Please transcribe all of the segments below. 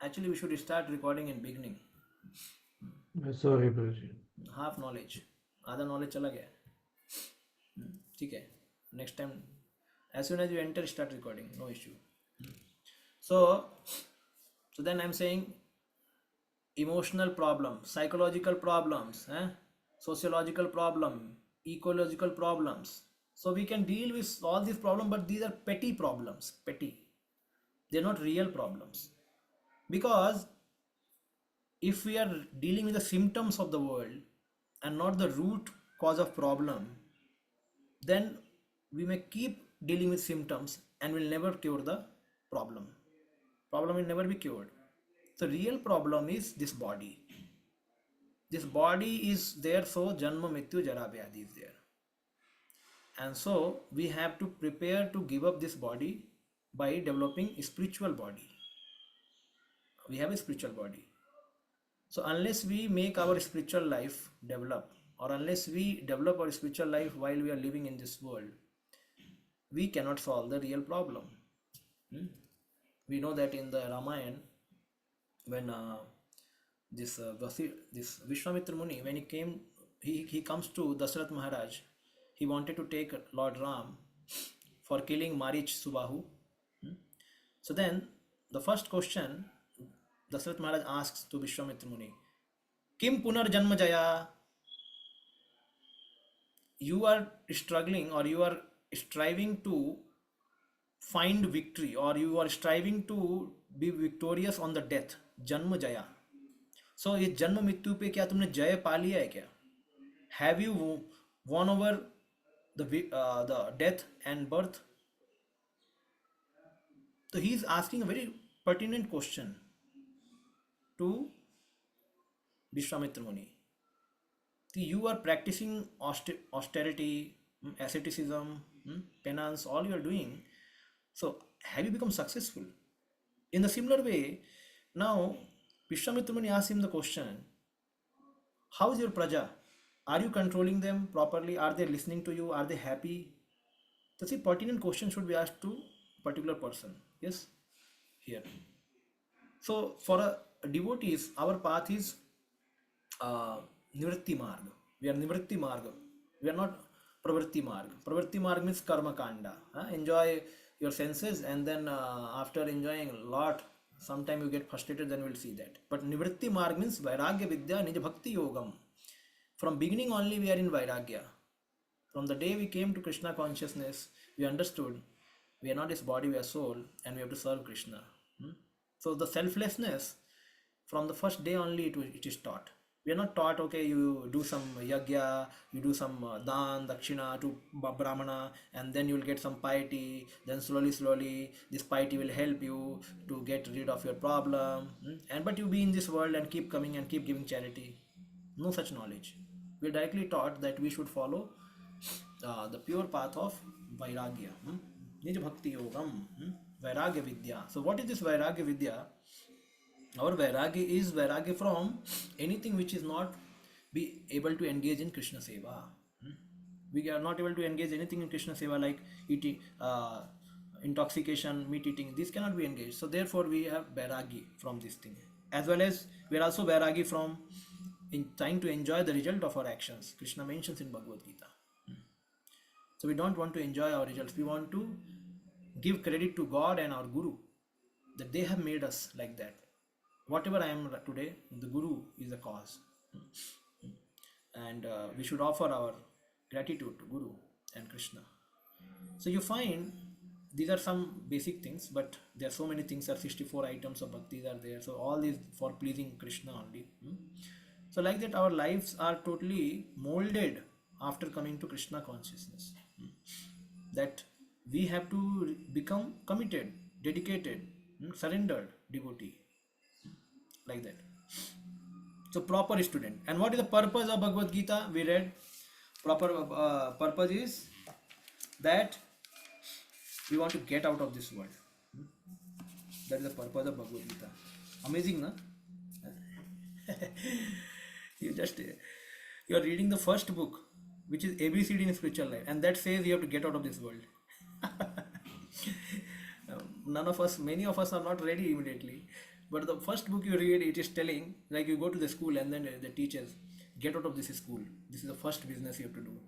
Actually, we should start recording in beginning. Sorry, Guruji. Half knowledge, आधा knowledge चला गया. ठीक है. Next time, as soon as you enter, start recording. No issue. So, so then I'm saying emotional problems, psychological problems, sociological problem, ecological problems. So we can deal with all these problems, but these are petty problems. Petty. They're not real problems. Because if we are dealing with the symptoms of the world and not the root cause of problem, then we may keep dealing with symptoms and will never cure the problem. Problem will never be cured. The real problem is this body. This body is there, so janma mrityu jara vyadhi is there, and so we have to prepare to give up this body by developing a spiritual body. We have a spiritual body. So unless we make our spiritual life develop, or unless we develop our spiritual life while we are living in this world, we cannot solve the real problem. Hmm? We know that in the Ramayana, when this Vishwamitra Muni, when he came, he comes to Dasrath Maharaj. He wanted to take Lord Ram for killing Marich Subahu. Hmm? So then the first question Dasrath Maharaj asks to Vishwamitra Muni, Kim Punar Janma Jaya? You are struggling, or you are striving to find victory, or you are striving to be victorious on the death. Janma Jaya. So ये जन्म मृत्यु पे क्या तुमने जय पा लिया है क्या? Have you won over the death and birth? So he is asking a very pertinent question to Vishwamitra Muni. You are practicing austerity, asceticism, penance, all you are doing. So have you become successful? In the similar way, now Vishwamitra Muni asks him the question, how is your praja? Are you controlling them properly? Are they listening to you? Are they happy? So see, pertinent question should be asked to a particular person. Yes, here. So for a devotees, our path is nivritti marg. We are nivritti marg. We are not pravritti marg. Pravritti marg means karma kanda. Enjoy your senses, and then after enjoying a lot, sometime you get frustrated, then we'll see that. But nivritti marg means vairagya vidya nija bhakti yogam. From beginning only we are in vairagya. From the day we came to Krishna consciousness, we understood we are not his body, we are soul, and we have to serve Krishna. So the selflessness, from the first day only it is taught. We are not taught, okay, you do some yagya, you do some dan, dakshina to brahmana, and then you will get some piety, then slowly this piety will help you to get rid of your problem. And but you be in this world and keep coming and keep giving charity. No such knowledge. We are directly taught that we should follow the pure path of vairagya. Nija bhakti yogam. Vairagya vidya. So what is this vairagya vidya? Our vairagya is vairagya from anything which is not be able to engage in Krishna seva. We are not able to engage anything in Krishna seva, like eating, intoxication, meat eating. This cannot be engaged. So therefore we have vairagya from this thing. As well as we are also vairagya from in trying to enjoy the result of our actions. Krishna mentions in Bhagavad Gita. So we don't want to enjoy our results. We want to give credit to God and our Guru, that they have made us like that. Whatever I am today, the Guru is the cause. And we should offer our gratitude to Guru and Krishna. So you find these are some basic things, but there are so many things. There are 64 items of bhakti are there. So all these for pleasing Krishna only. So like that, our lives are totally molded after coming to Krishna consciousness. That we have to become committed, dedicated, surrendered devotee, like that. So proper student. And what is the purpose of Bhagavad Gita? We read proper purpose is that we want to get out of this world. That is the purpose of Bhagavad Gita. Amazing, na? You are reading the first book, which is ABCD in spiritual life, and that says you have to get out of this world. Many of us are not ready immediately. But the first book you read, it is telling, like you go to the school and then the teachers, get out of this school. This is the first business you have to do.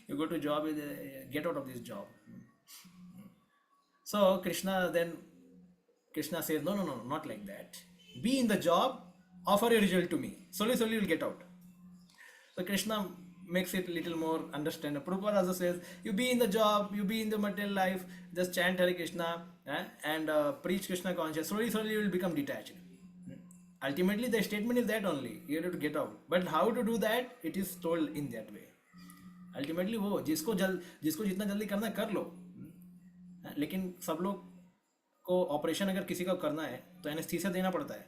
You go to job, get out of this job. So Krishna says, no, no, no, not like that. Be in the job, offer a result to me. Slowly, slowly you'll get out. So Krishna makes it a little more understandable. Prabhupada also says, you be in the job, you be in the material life, just chant Hare Krishna and preach Krishna consciousness. Slowly, slowly you will become detached. Ultimately, the statement is that only. You have to get out. But how to do that? It is told in that way. Ultimately, वो जिसको जितना जल्दी करना है कर लो. लेकिन सब लोग को ऑपरेशन अगर किसी का करना है तो एनेस्थीसिया देना पड़ता है.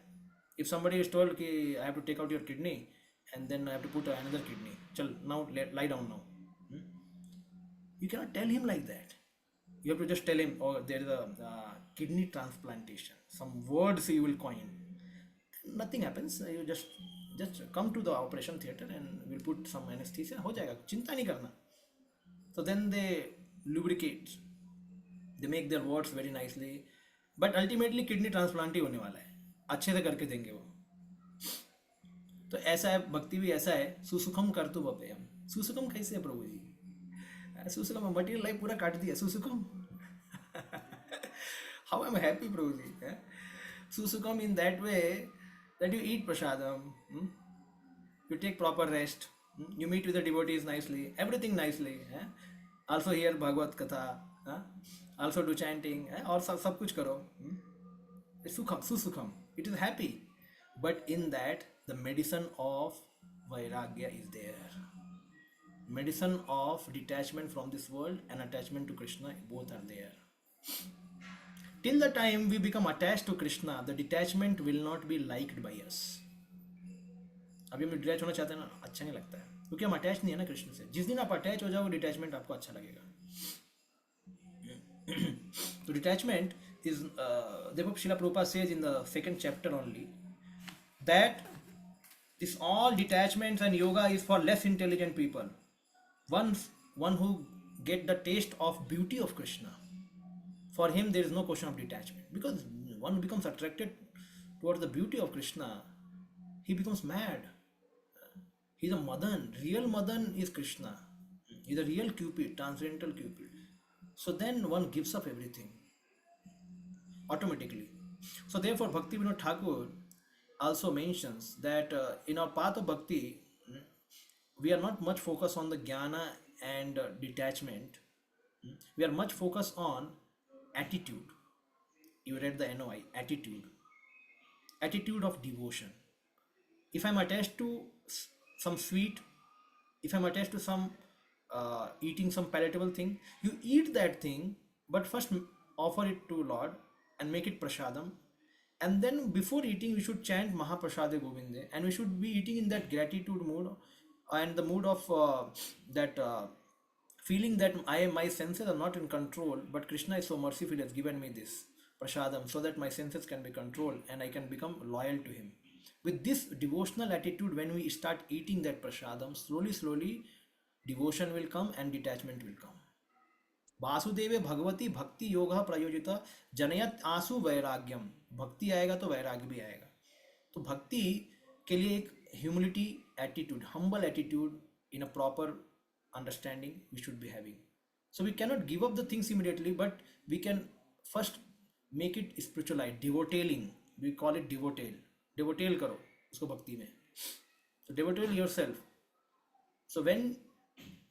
If somebody is told कि I have to take out your kidney and then I have to put another kidney, चल now lie down now. You cannot tell him like that. You have to just tell him, oh, there is a kidney transplantation. Some words you will coin. Nothing happens. You just come to the operation theater and we'll put some anesthesia. हो जाएगा. चिंता नहीं करना. So then they lubricate. They make their words very nicely. But ultimately kidney transplant ही होने वाला है. अच्छे से करके देंगे वो. तो ऐसा है, भक्ति भी ऐसा है. सुसुखम कर तु बपेयम. सुसुखम कैसे है प्रभु जी? सुसुखम मटेरियल लाइफ पूरा काट दिया. सुसुखम. How am I happy, Prabhu ji? Susukham in that way that you eat prasadam, you take proper rest, you meet with the devotees nicely, everything nicely. Also hear Bhagavad Katha, also do chanting, और सब कुछ करो. It's susukham. It is happy. But in that, the medicine of vairagya is there. Medicine of detachment from this world and attachment to Krishna, both are there. Till the time we become attached to Krishna, the detachment will not be liked by us. अभी हम detach होना चाहते हैं ना, अच्छा नहीं लगता है क्योंकि हम अटैच नहीं है ना कृष्ण से. जिस दिन आप अटैच हो जाओ, डिटैचमेंट आपको अच्छा लगेगा. तो डिटैचमेंट इज देखो, Srila Prabhupada says in the second chapter only that this all detachments and yoga is for less intelligent people. One who get the taste of beauty of Krishna. For him, there is no question of detachment, because one becomes attracted towards the beauty of Krishna, he becomes mad. He's a Madan. Real Madan is Krishna. He's a real Cupid, transcendental Cupid. So then one gives up everything automatically. So therefore, Bhakti Vinod Thakur also mentions that in our path of bhakti, we are not much focused on the jnana and detachment. We are much focused on attitude. You read the NOI, attitude of devotion. If I'm attached to some sweet, if I'm attached to some eating some palatable thing, you eat that thing, but first offer it to Lord and make it prasadam. And then before eating, we should chant Mahaprasade Govinde, and we should be eating in that gratitude mood and the mood of that feeling that my senses are not in control, but Krishna is so merciful, he has given me this prasadam so that my senses can be controlled and I can become loyal to him. With this devotional attitude, when we start eating that prasadam, slowly devotion will come and detachment will come. वासुदेवे भगवती भक्ति योग प्रयोजित जनयत आसु वैराग्यम. भक्ति आएगा तो वैराग्य भी आएगा. तो भक्ति के लिए एक humility attitude, humble attitude in a proper understanding we should be having. So we cannot give up the things immediately, but we can first make it spiritualized, devoteling. We call it devotel करो उसको भक्ति में. So devotel yourself. So when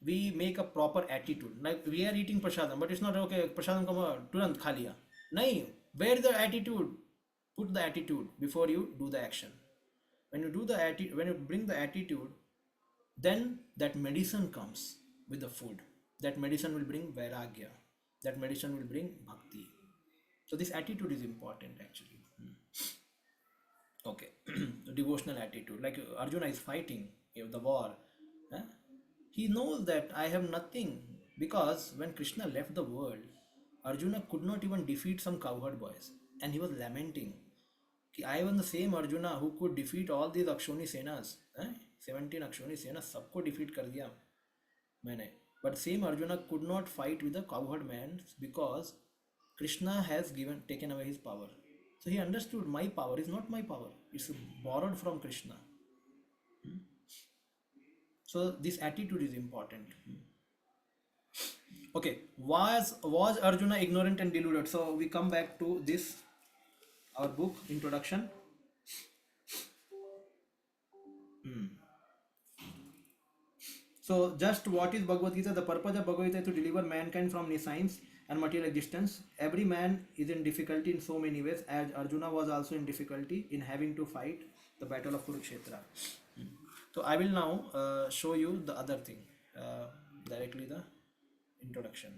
we make a proper attitude, like we are eating prasadam, but it's not okay prasadam को तुरंत खा लिया. नहीं, where the attitude, put the attitude before you do the action. When you do the attitude, when you bring the attitude, then that medicine comes with the food. That medicine will bring vairagya. That medicine will bring bhakti. So this attitude is important actually. Okay, the devotional attitude. Like Arjuna is fighting the war. He knows that I have nothing, because when Krishna left the world, Arjuna could not even defeat some cowherd boys, and he was lamenting. I was the same Arjuna who could defeat all these Akshoni Senas. 17 Akshoni Senas, सबको defeat कर दिया मैंने. But same Arjuna could not fight with the cowherd man, because Krishna has taken away his power. So he understood my power is not my power, it's borrowed from Krishna. So this attitude is important. Okay, was Arjuna ignorant and deluded? So we come back to this, our book introduction. So just what is Bhagavad Gita? The purpose of Bhagavad Gita is to deliver mankind from nescience and material existence. Every man is in difficulty in so many ways, as Arjuna was also in difficulty in having to fight the battle of Kurukshetra. So I will now show you the other thing, directly the introduction.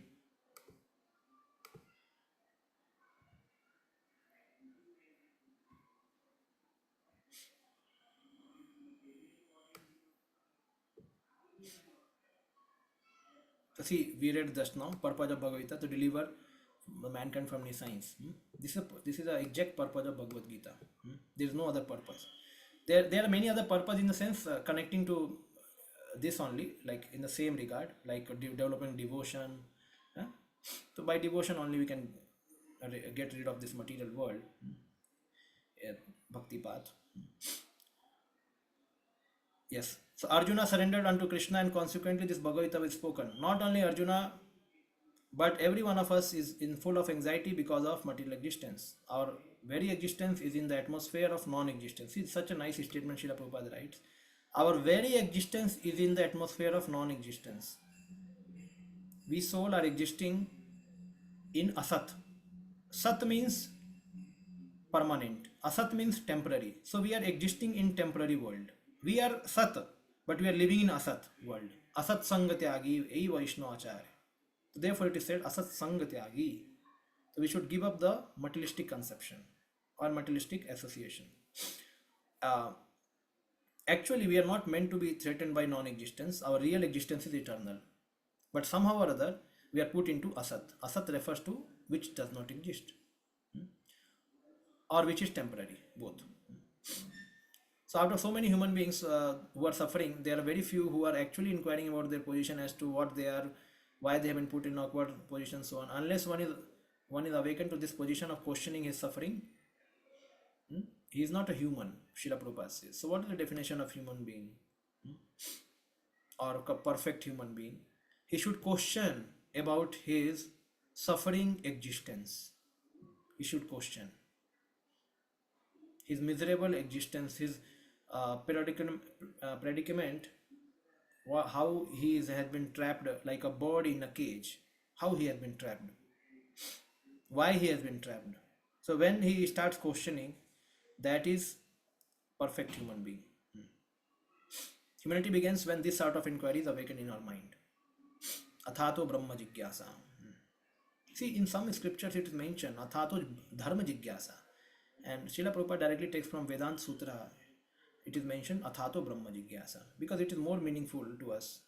So see, we read just now, purpose of Bhagavad Gita to deliver mankind from nescience. This is the exact purpose of Bhagavad Gita. There is no other purpose. There are many other purpose in the sense connecting to this only, like in the same regard, like developing devotion. So by devotion only we can get rid of this material world. Bhakti path. Yes. So Arjuna surrendered unto Krishna, and consequently this Bhagavad Gita is spoken. Not only Arjuna, but every one of us is in full of anxiety because of material existence. Our very existence is in the atmosphere of non-existence. It's such a nice statement Srila Prabhupada writes. Our very existence is in the atmosphere of non-existence. We soul are existing in asat. Sat means permanent. Asat means temporary. So we are existing in temporary world. We are sat, but we are living in asat world. Asat sangatyagi ei Vaishno acharya. Therefore, it is said asat sangatyagi. So we should give up the materialistic conception or materialistic association. Actually, we are not meant to be threatened by non-existence. Our real existence is eternal. But somehow or other, we are put into asat. Asat refers to which does not exist, or which is temporary, both. So out of so many human beings who are suffering, there are very few who are actually inquiring about their position as to what they are, why they have been put in awkward positions, so on. Unless one is awakened to this position of questioning his suffering, he is not a human, Srila Prabhupada says. So what is the definition of human being? Or a perfect human being? He should question about his suffering existence. He should question his miserable existence, his predicament, how has been trapped like a bird in a cage, how he has been trapped, why he has been trapped. So when he starts questioning, that is perfect human being. Humanity begins when this sort of inquiry is awakened in our mind. Athato Brahma Jigyasa. See, in some scriptures it is mentioned Athato Dharma Jigyasa. And Srila Prabhupada directly takes from Vedanta Sutra. It is mentioned Athato Brahma Jigyasa because it is more meaningful to us.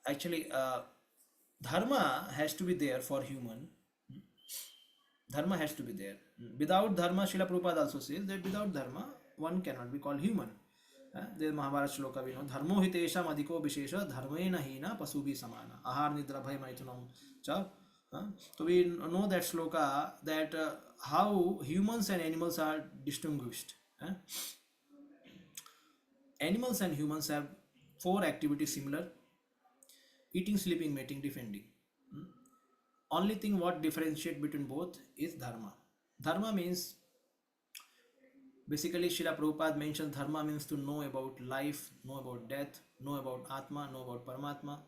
Actually, dharma has to be there for human. Dharma has to be there. Without dharma, Srila Prabhupada also says that without dharma, one cannot be called human. There is Mahabharata shloka we know. Dharmo hitesham adhiko vishesha dharmena hina pasubhi samana. Ahar nidra bhai maitunam cha. So we know that shloka, that how humans and animals are distinguished. Animals and humans have 4 activities similar: eating, sleeping, mating, defending. Only thing what differentiate between both is dharma. Dharma means, basically Srila Prabhupada mentions dharma means to know about life, know about death, know about Atma, know about Paramatma.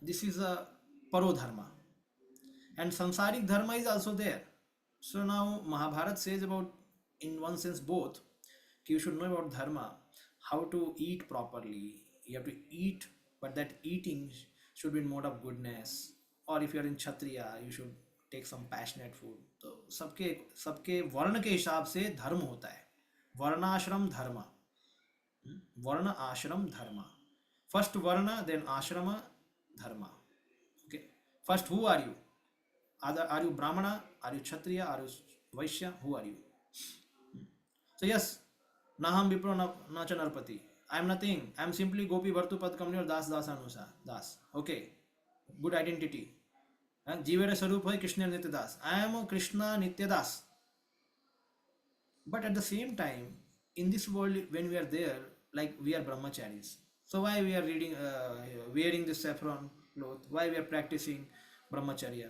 This is a parodharma. And samsaric dharma is also there. So now Mahabharata says about, in one sense, both. You should know about dharma, how to eat properly. You have to eat, but that eating should be in mode of goodness. Or if you are in Kshatriya, you should take some passionate food. तो सबके वर्ण के हिसाब से धर्म होता है. वर्णाश्रम धर्म. वर्ण आश्रम धर्म. First varna, then ashrama, dharma. Okay. First, who are you? Are you Brahmana? Are you Kshatriya? Are you Vaishya? Who are you? So yes, Naham Vipro Nacha Narpati. I am nothing. I am simply Gopi Bhartu Pad Kamni or Das Das Anusa. Das. Okay. Good identity. जीवेर स्वरूप है कृष्ण नित्य दास. I am Krishna Nitya Das. But at the same time, in this world, when we are there, like we are brahmacharis. So why we are reading, wearing this saffron cloth? Why we are practicing brahmacharya?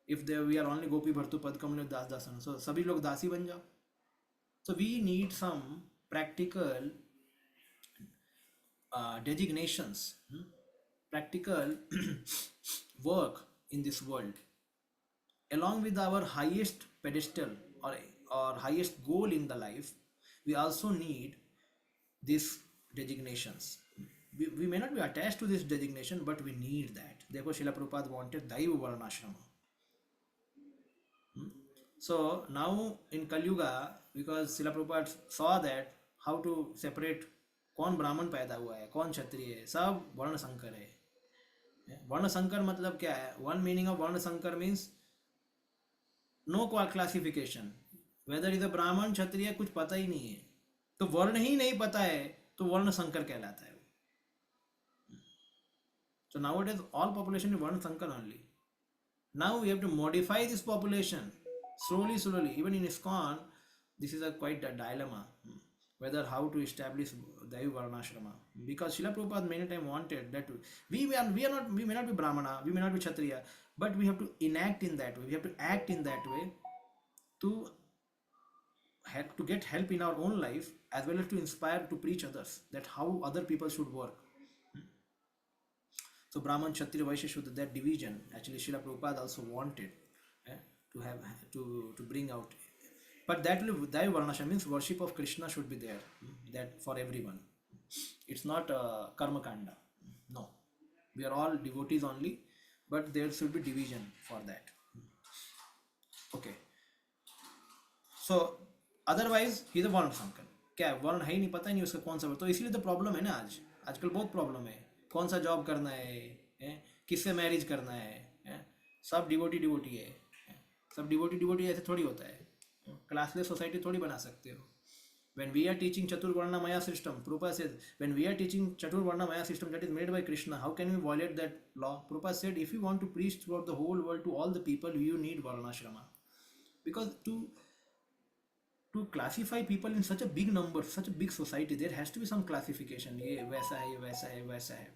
If there we are only gopi bhartu pad kamle das dasan, so sabhi log dasi ban jao. So we need some practical designations, practical work in this world, along with our highest pedestal or highest goal in the life. We also need these designations. We may not be attached to this designation, but we need that. Therefore, Srila Prabhupada wanted Daiva Varnashrama. So now in Kali Yuga, because Srila Prabhupada saw that how to separate कौन ब्राह्मण पैदा हुआ है, कौन क्षत्रिय है, सब वर्ण संकर है. वर्ण संकर मतलब क्या है? One meaning of varna sankar means no classification, whether is a Brahmin Kshatriya कुछ पता ही नहीं है. तो वर्ण ही नहीं पता है तो वर्ण संकर कहलाता है. So nowadays all population is Varna Sankar only. Now we have to modify this population slowly. Even in ISKCON, this is a quite a dilemma, whether how to establish Daiva Varnashrama. Because Srila Prabhupada many times wanted that we may not be Brahmana, we may not be Kshatriya, but we have to enact in that way. We have to act in that way to help, to get help in our own life, as well as to inspire to preach others that how other people should work. So Brahman, Kshatriya, Vaishya, Shudra, that division actually Srila Prabhupada also wanted to have to bring out. But that will Daiva Varnashrama means worship of Krishna should be there, that for everyone. It's not karma kanda. No, we are all devotees only, but there should be division for that. Okay. So otherwise he is a वर्ण संकर. क्या है, वर्ण है ही नहीं, पता ही नहीं उसका कौन सा. तो इसलिए तो प्रॉब्लम है ना, आजकल बहुत प्रॉब्लम है. कौन सा जॉब करना है, किससे मैरिज करना है, सब डिवोटी है. सब डिवोटी ऐसे थोड़ी होता है. क्लासलेस सोसाइटी थोड़ी बना सकते हो. When we are teaching Chaturvarna Maya system, Prabhupada says, when we are teaching Chaturvarna Maya system that is made by Krishna, how can we violate that law? Prabhupada said, if you want to preach throughout the whole world to all the people, you need Varnashrama. Because to classify people in such a big number, such a big society, there has to be some classification. ये वैसा है, वैसा है, वैसा है.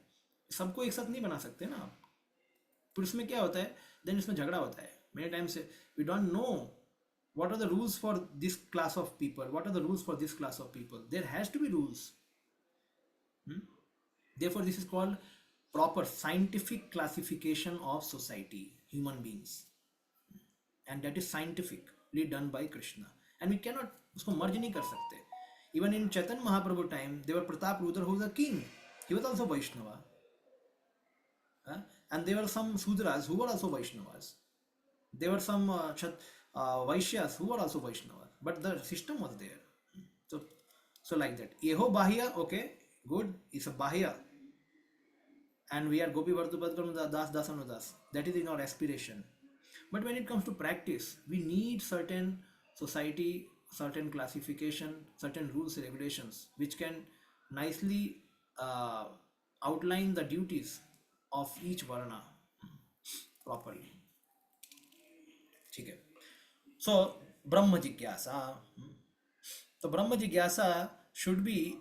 सबको एक साथ नहीं बना सकते ना आप. फिर उसमें क्या होता है, देन इसमें झगड़ा होता है. Many times we don't know what are the rules for this class of people, what are the rules for this class of people. There has to be rules. Therefore this is called proper scientific classification of society, human beings, and that is scientifically done by Krishna, and we cannot usko merge nahi kar sakte. Even in Chaitanya Mahaprabhu time, there were Pratap Rudra who was a king. He was also Vaishnava. And there were some Sudras who were also Vaishnavas. There were some Vaishyas who were also Vaishnavas. But the system was there. So like that. Yeho Bahya, okay, good, it's a Bahya. And we are Gopi Vartupad Das Dasanu Das. That is in our aspiration. But when it comes to practice, we need certain society, certain classification, certain rules and regulations which can nicely outline the duties of each varna properly. ठीक है. So Brahma Jigyasa. So Brahma Jigyasa should be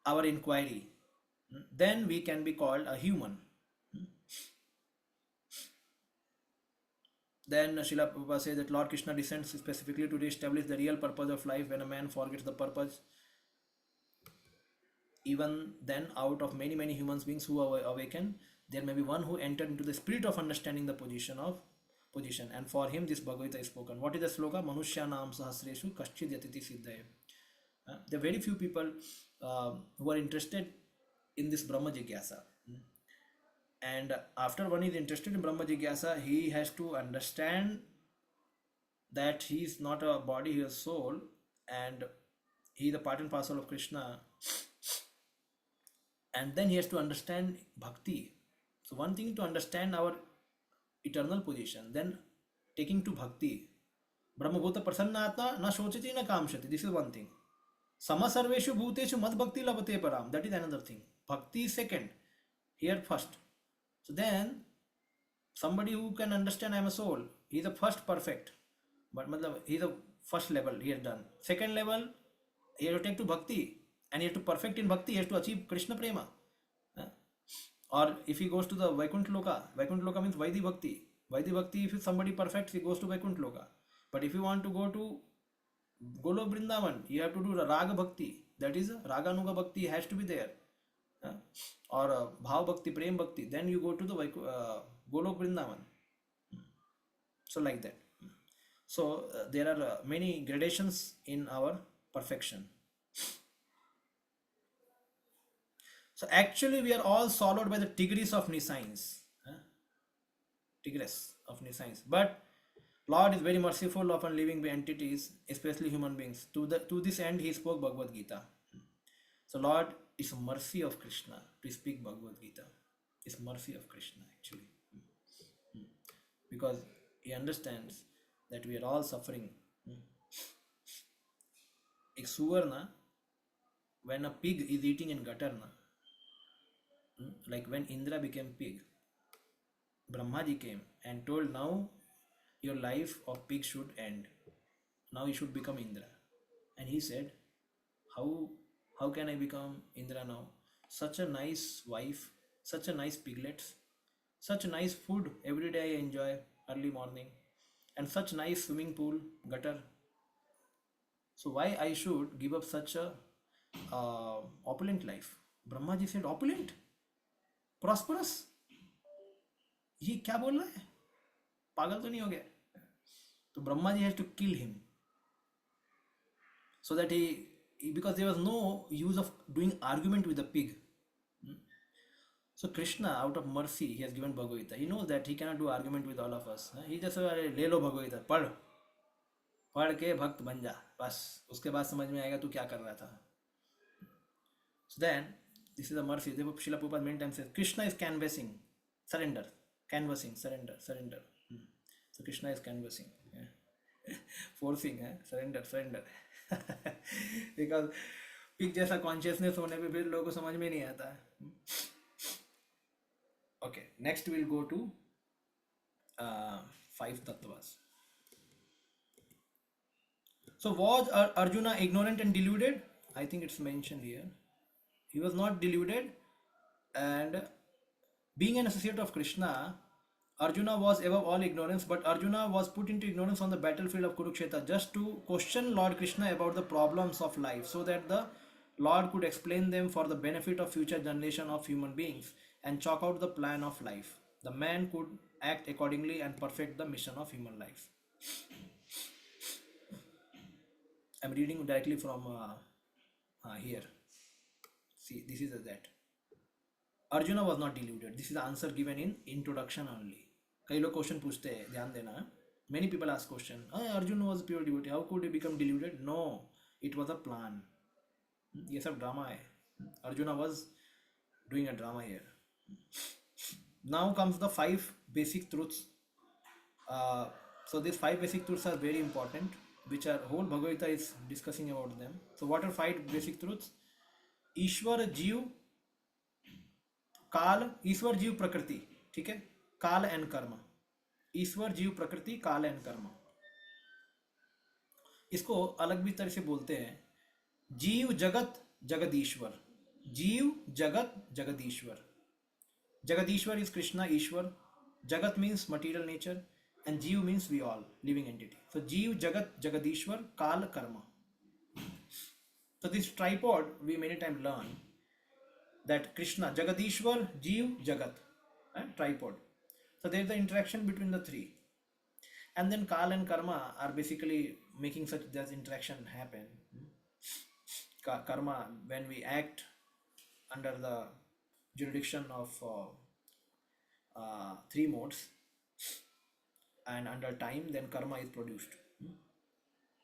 our inquiry. Then we can be called a human. Then Srila Prabhupada says that Lord Krishna descends specifically to establish the real purpose of life. When a man forgets the purpose, even then out of many human beings who awaken, there may be one who entered into the spirit of understanding the position, and for him this Bhagavad is spoken. What is the sloka? Manushyanam sahasreshu kaschid yatiti siddhaye. There are very few people who are interested in this Brahma Jigyasa. And after one is interested in Brahma Jigyasa, he has to understand that he is not a body, he is a soul, and he is a part and parcel of Krishna. And then he has to understand Bhakti. So one thing to understand our eternal position, then taking to Bhakti. Brahmabhuta prasannatma na shochati na kamshati. This is one thing. Sama sarveshu bhuteshu mad bhakti labate param. That is another thing. Bhakti is second. Here first. So then somebody who can understand I am a soul, he is the first perfect. But matlab, he is the first level he has done. Second level, he has to take to bhakti, and he has to perfect in bhakti, he has to achieve Krishna prema. Uh, Or if he goes to the Vaikuntha Loka means Vaidhi Bhakti. Vaidhi Bhakti, if somebody perfect, he goes to Vaikuntha Loka. But if you want to go to Golok Vrindavan, you have to do Raga Bhakti. That is, Raganuga Bhakti has to be there. Uh, or Bhav Bhakti, Prem Bhakti. Then you go to the Golok Vrindavan. So, like that. So, there are many gradations in our perfection. So, actually, we are all swallowed by the tigris of nescience. Tigress of nescience. But Lord is very merciful upon living entities, especially human beings. To this end, he spoke Bhagavad Gita. So Lord is mercy of Krishna to speak Bhagavad Gita. It's mercy of Krishna actually, because he understands that we are all suffering. एक सुअर ना, when a pig is eating in gutter na, like when Indra became pig, Brahmaji came and told, now your life of pig should end. Now you should become Indra. And he said, how can I become Indra now? Such a nice wife, such a nice piglets, such nice food every day I enjoy early morning, and such nice swimming pool, gutter. So why I should give up such a opulent life? Brahmaji said, opulent, prosperous. ये क्या बोल रहा है? पागल तो नहीं हो गया? तो Brahmaji has to kill him, so that because there was no use of doing argument with the pig. So Krishna, out of mercy, he has given Bhagavad Gita. He knows that he cannot do argument with all of us. He just said, ले लो Bhagavad Gita, पढ़ के भक्त बन जा, बस उसके बाद समझ में आएगा तू क्या कर रहा था. So then, this is a mercy. Srila Prabhupada many times says, Krishna is canvassing, surrender, canvassing, surrender, surrender. So Krishna is canvassing, forcing, surrender, surrender. Because pig जैसा consciousness होने पे फिर लोगों को समझ में नहीं आता है. Okay, next we'll go to 5 tattvas. So was Arjuna ignorant and deluded? I think it's mentioned here. He was not deluded, and being an associate of Krishna, Arjuna was above all ignorance, but Arjuna was put into ignorance on the battlefield of Kurukshetra just to question Lord Krishna about the problems of life, so that the Lord could explain them for the benefit of future generation of human beings and chalk out the plan of life. The man could act accordingly and perfect the mission of human life. I'm reading directly from here. See, this is that. Arjuna was not deluded. This is the answer given in introduction only. कई लोग question पूछते हैं, ध्यान देना. Many people ask question. Arjuna was pure devotee. How could he become deluded? No, it was a plan. ये सब drama है. Arjuna was doing a drama here. Now comes the 5 basic truths. So these 5 basic truths are very important, which are whole Bhagavad Gita is discussing about them. So what are 5 basic truths? ईश्वर जीव काल, ईश्वर जीव प्रकृति, ठीक है, काल and कर्म. ईश्वर जीव प्रकृति, काल एंड कर्म. इसको अलग भी तरह से बोलते हैं, जीव जगत जगदीश्वर. जीव जगत जगदीश्वर. Jagadishwar is Krishna, Ishwar. Jagat means material nature, and Jeev means we all, living entity. So Jeev, Jagat, Jagadishwar, Kal, Karma. So this tripod we many times learn that Krishna, Jagadishwar, Jeev, Jagat, tripod. So there is the interaction between the 3, and then Kal and Karma are basically making such that interaction happen. Karma, when we act under the jurisdiction of 3 modes and under time, then karma is produced.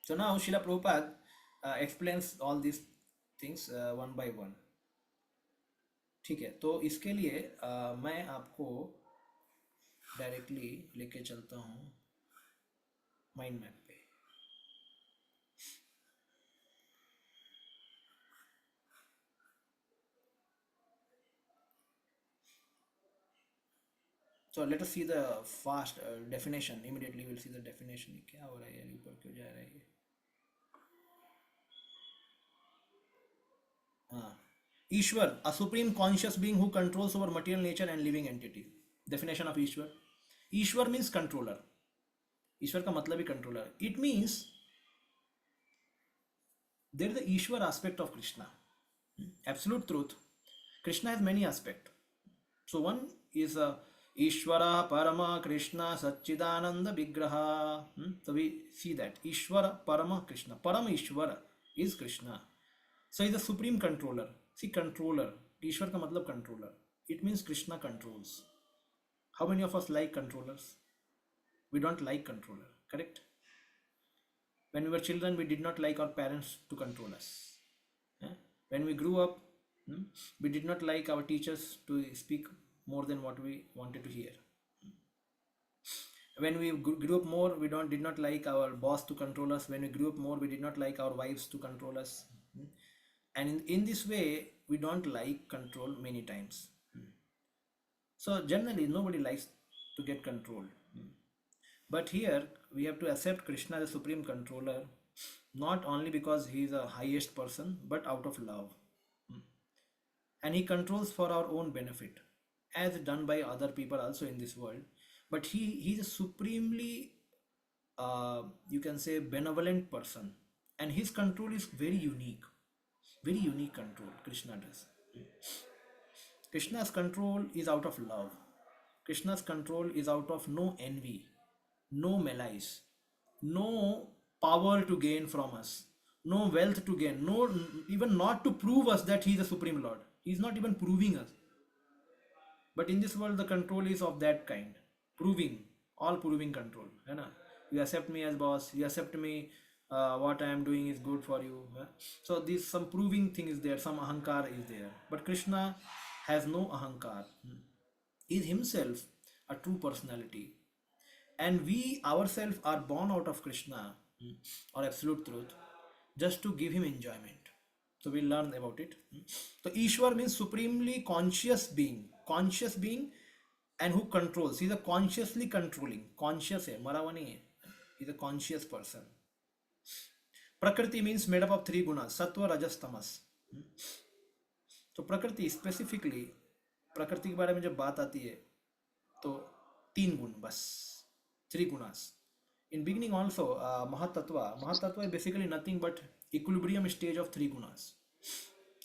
So now Srila Prabhupada explains all these things one by one. ठीक है, तो इसके लिए मैं आपको directly लेके चलता हूँ माइंड मैप पे. So let us see the fast definition. Immediately we'll see the definition. क्या हो रहा है यार, ऊपर क्यों जा रहा है ये? Ishwar, a supreme conscious being who controls over material nature and living entity. Definition of Ishwar. Ishwar means controller. ईश्वर का मतलब ही controller. It means there is the Ishwar aspect of Krishna. Absolute truth. Krishna has many aspects. So one is Ishvara Parama Krishna Satchidananda Vigraha. So we see that Ishvara Parama Krishna. Parama Ishvara is Krishna. So he is the supreme controller. See, controller. Ishwar का मतलब controller. It means Krishna controls. How many of us like controllers? We don't like controller, correct? When we were children, we did not like our parents to control us. When we grew up, we did not like our teachers to speak more than what we wanted to hear. When we grew up more, we did not like our boss to control us. When we grew up more, we did not like our wives to control us. And in this way, we don't like control many times. So generally, nobody likes to get controlled. But here we have to accept Krishna as the supreme controller, not only because he is the highest person, but out of love. And he controls for our own benefit, as done by other people also in this world. But he is a supremely, you can say, benevolent person, and his control is very unique control Krishna does. Krishna's control is out of love. Krishna's control is out of no envy, no malice, no power to gain from us, no wealth to gain, no, even not to prove us that he is the supreme lord. He is not even proving us. But in this world, the control is of that kind, proving, all proving control. You accept me as boss, you accept me, what I am doing is good for you. So this some proving thing is there, some ahankar is there. But Krishna has no ahankar. He is himself a true personality. And we ourselves are born out of Krishna, or absolute truth, just to give him enjoyment. So we'll learn about it. So Ishwar means supremely conscious being, and who controls. He's a consciously controlling. Conscious hai, mara hua nahi hai. He's a conscious person. Prakriti means made up of three gunas, sattva, rajas, tamas. तो प्रकृति specifically, प्रकृति के बारे में जब बात आती है तो तीन गुण बस, three gunas. In beginning also, Mahatattva is basically nothing but equilibrium stage of three gunas.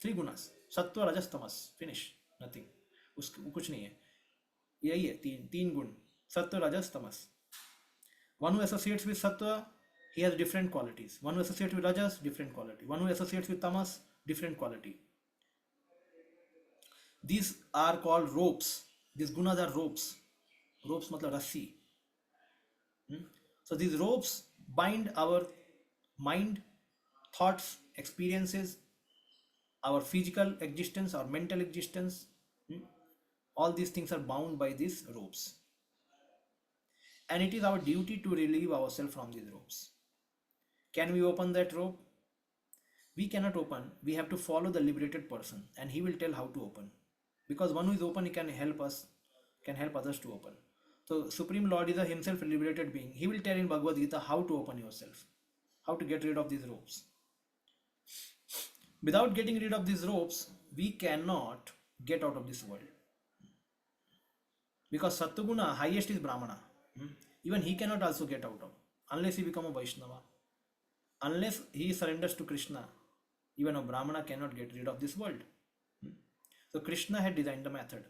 Three gunas, sattva, rajas, tamas, finish, nothing. कुछ नहीं है, यही है तीन गुण, सत्व, rajas, tamas. One who associates with sattva, he has different qualities. One who associates with rajas, different quality. One who associates with tamas, different quality. These are called ropes. These gunas are ropes. Ropes matlab rassi. So these ropes bind our mind, thoughts, experiences, our physical existence, our mental existence. All these things are bound by these ropes. And it is our duty to relieve ourselves from these ropes. Can we open that rope? We cannot open. We have to follow the liberated person, and he will tell how to open. Because one who is open, he can help us, can help others to open. So Supreme Lord is a himself liberated being. He will tell in Bhagavad Gita how to open yourself, how to get rid of these ropes. Without getting rid of these ropes, we cannot get out of this world. Because Sattaguna, highest is Brahmana. Even he cannot also get out of, unless he become a Vaishnava. Unless he surrenders to Krishna, even a Brahmana cannot get rid of this world. So Krishna had designed the method.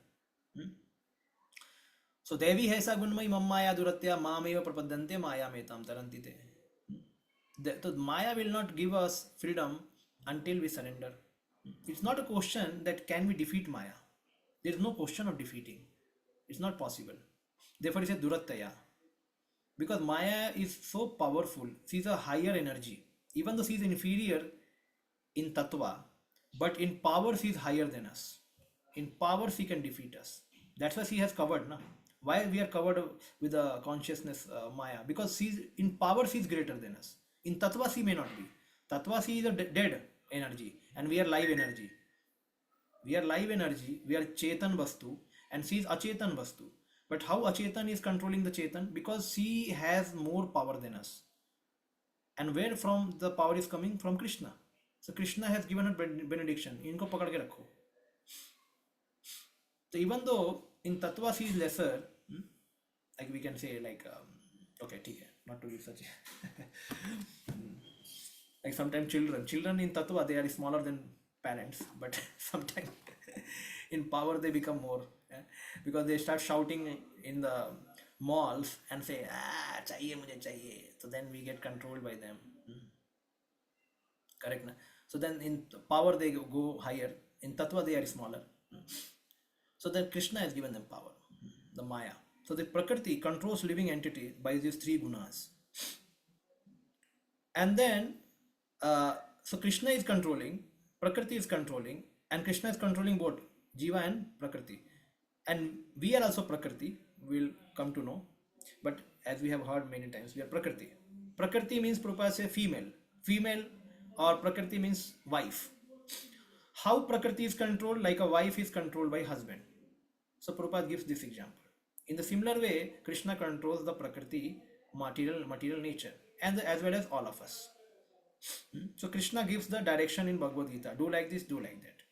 So Devi Hesa Gunmai Mammaya Duratya Mameva Prapadante Maya Metam Tarantite. So Maya will not give us freedom until we surrender. It's not a question that can we defeat Maya. There is no question of defeating. It's not possible. Therefore, it says Duratya. Because Maya is so powerful. She is a higher energy. Even though she is inferior in Tattva, but in power she is higher than us. In power she can defeat us. That's why she has covered. Na? Why we are covered with the consciousness Maya? Because in power she is greater than us. In Tattva she may not be. Tattva she is a dead energy, and we are live energy. We are live energy. We are Chetan Vastu, and she is Achetan Vastu. But how Achetan is controlling the Chetan? Because she has more power than us. And where from the power is coming? From Krishna. So Krishna has given her benediction. इनको पकड़ के रखो. So even though in Tattva she is lesser, like we can say like okay, ठीक है, not to use such like sometimes children in Tattva they are smaller than parents, but sometimes in power they become more, because they start shouting in the malls and say चाहिए मुझे चाहिए, so then we get controlled by them. Correct na? So then in power they go higher, in Tattva they are smaller. So then Krishna has given them power, the Maya. So the Prakriti controls living entity by these three gunas. And then, so Krishna is controlling, Prakriti is controlling, and Krishna is controlling both Jiva and Prakriti. And we are also Prakriti, we'll come to know. But as we have heard many times, we are Prakriti. Prakriti means Prabhupada say female. Female or Prakriti means wife. How Prakriti is controlled? Like a wife is controlled by husband. So Prabhupada gives this example. In the similar way, Krishna controls the Prakriti, material nature, and as well as all of us. So Krishna gives the direction in Bhagavad Gita. Do like this, do like that.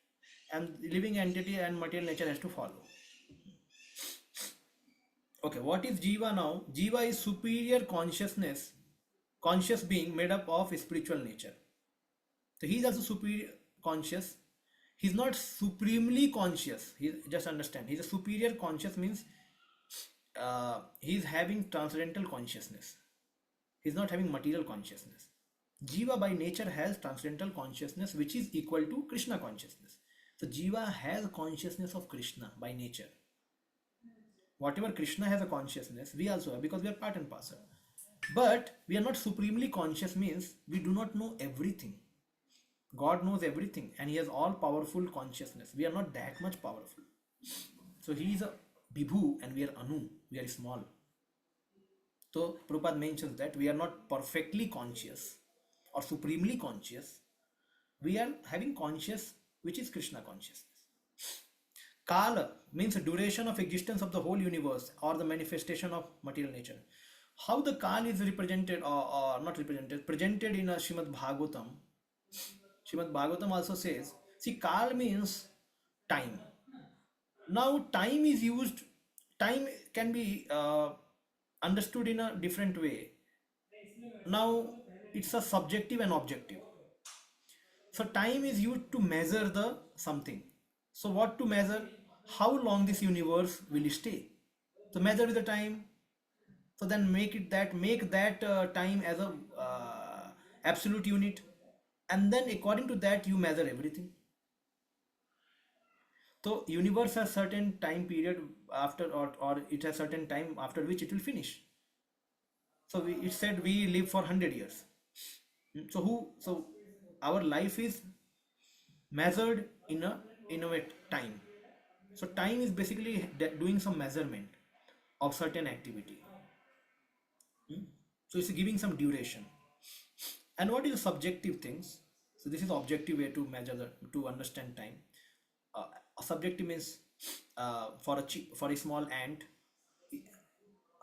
And living entity and material nature has to follow. Okay, what is Jiva now? Jiva is superior consciousness, conscious being made up of spiritual nature. So he is also superior conscious. He's not supremely conscious. He just understand. He's a superior conscious means he's having transcendental consciousness. He's not having material consciousness. Jiva by nature has transcendental consciousness which is equal to Krishna consciousness. So Jiva has consciousness of Krishna by nature. Whatever Krishna has a consciousness, we also have, because we are part and parcel. But we are not supremely conscious means we do not know everything. God knows everything and he has all powerful consciousness. We are not that much powerful. So he is a Vibhu and we are Anu. We are small. So Prabhupada mentions that we are not perfectly conscious or supremely conscious. We are having conscious which is Krishna consciousness. Kala means the duration of existence of the whole universe or the manifestation of material nature. How the Kala is represented or not represented, presented in a Srimad Bhagavatam. Srimad Bhagavatam also says, see, Kal means time. Now, time is used, time can be understood in a different way. Now, it's a subjective and objective. So, time is used to measure the something. So, what to measure? How long this universe will stay. So, measure with the time. So, then make that time as a absolute unit. And then according to that you measure everything. So universe has certain time period after or it has certain time after which it will finish. So it said we live for 100 years. So our life is measured in a time. So time is basically doing some measurement of certain activity. So it's giving some duration. And what is the subjective things? So this is objective way to measure to understand time. Subjective means for a small ant,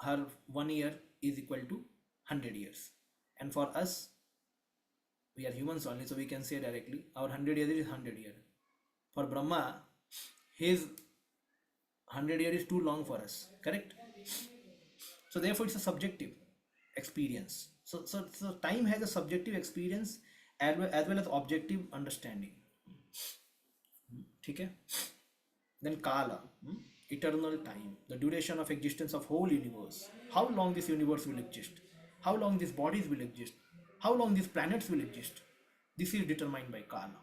her 1 year is equal to 100 years, and for us, we are humans only, so we can say directly our 100 years is 100 years. For Brahma, his 100 years is too long for us, correct? So therefore it's a subjective experience. So time has a subjective experience as well as objective understanding. Okay? Then Kala, eternal time, the duration of existence of whole universe. How long this universe will exist? How long these bodies will exist? How long these planets will exist? This is determined by Kala.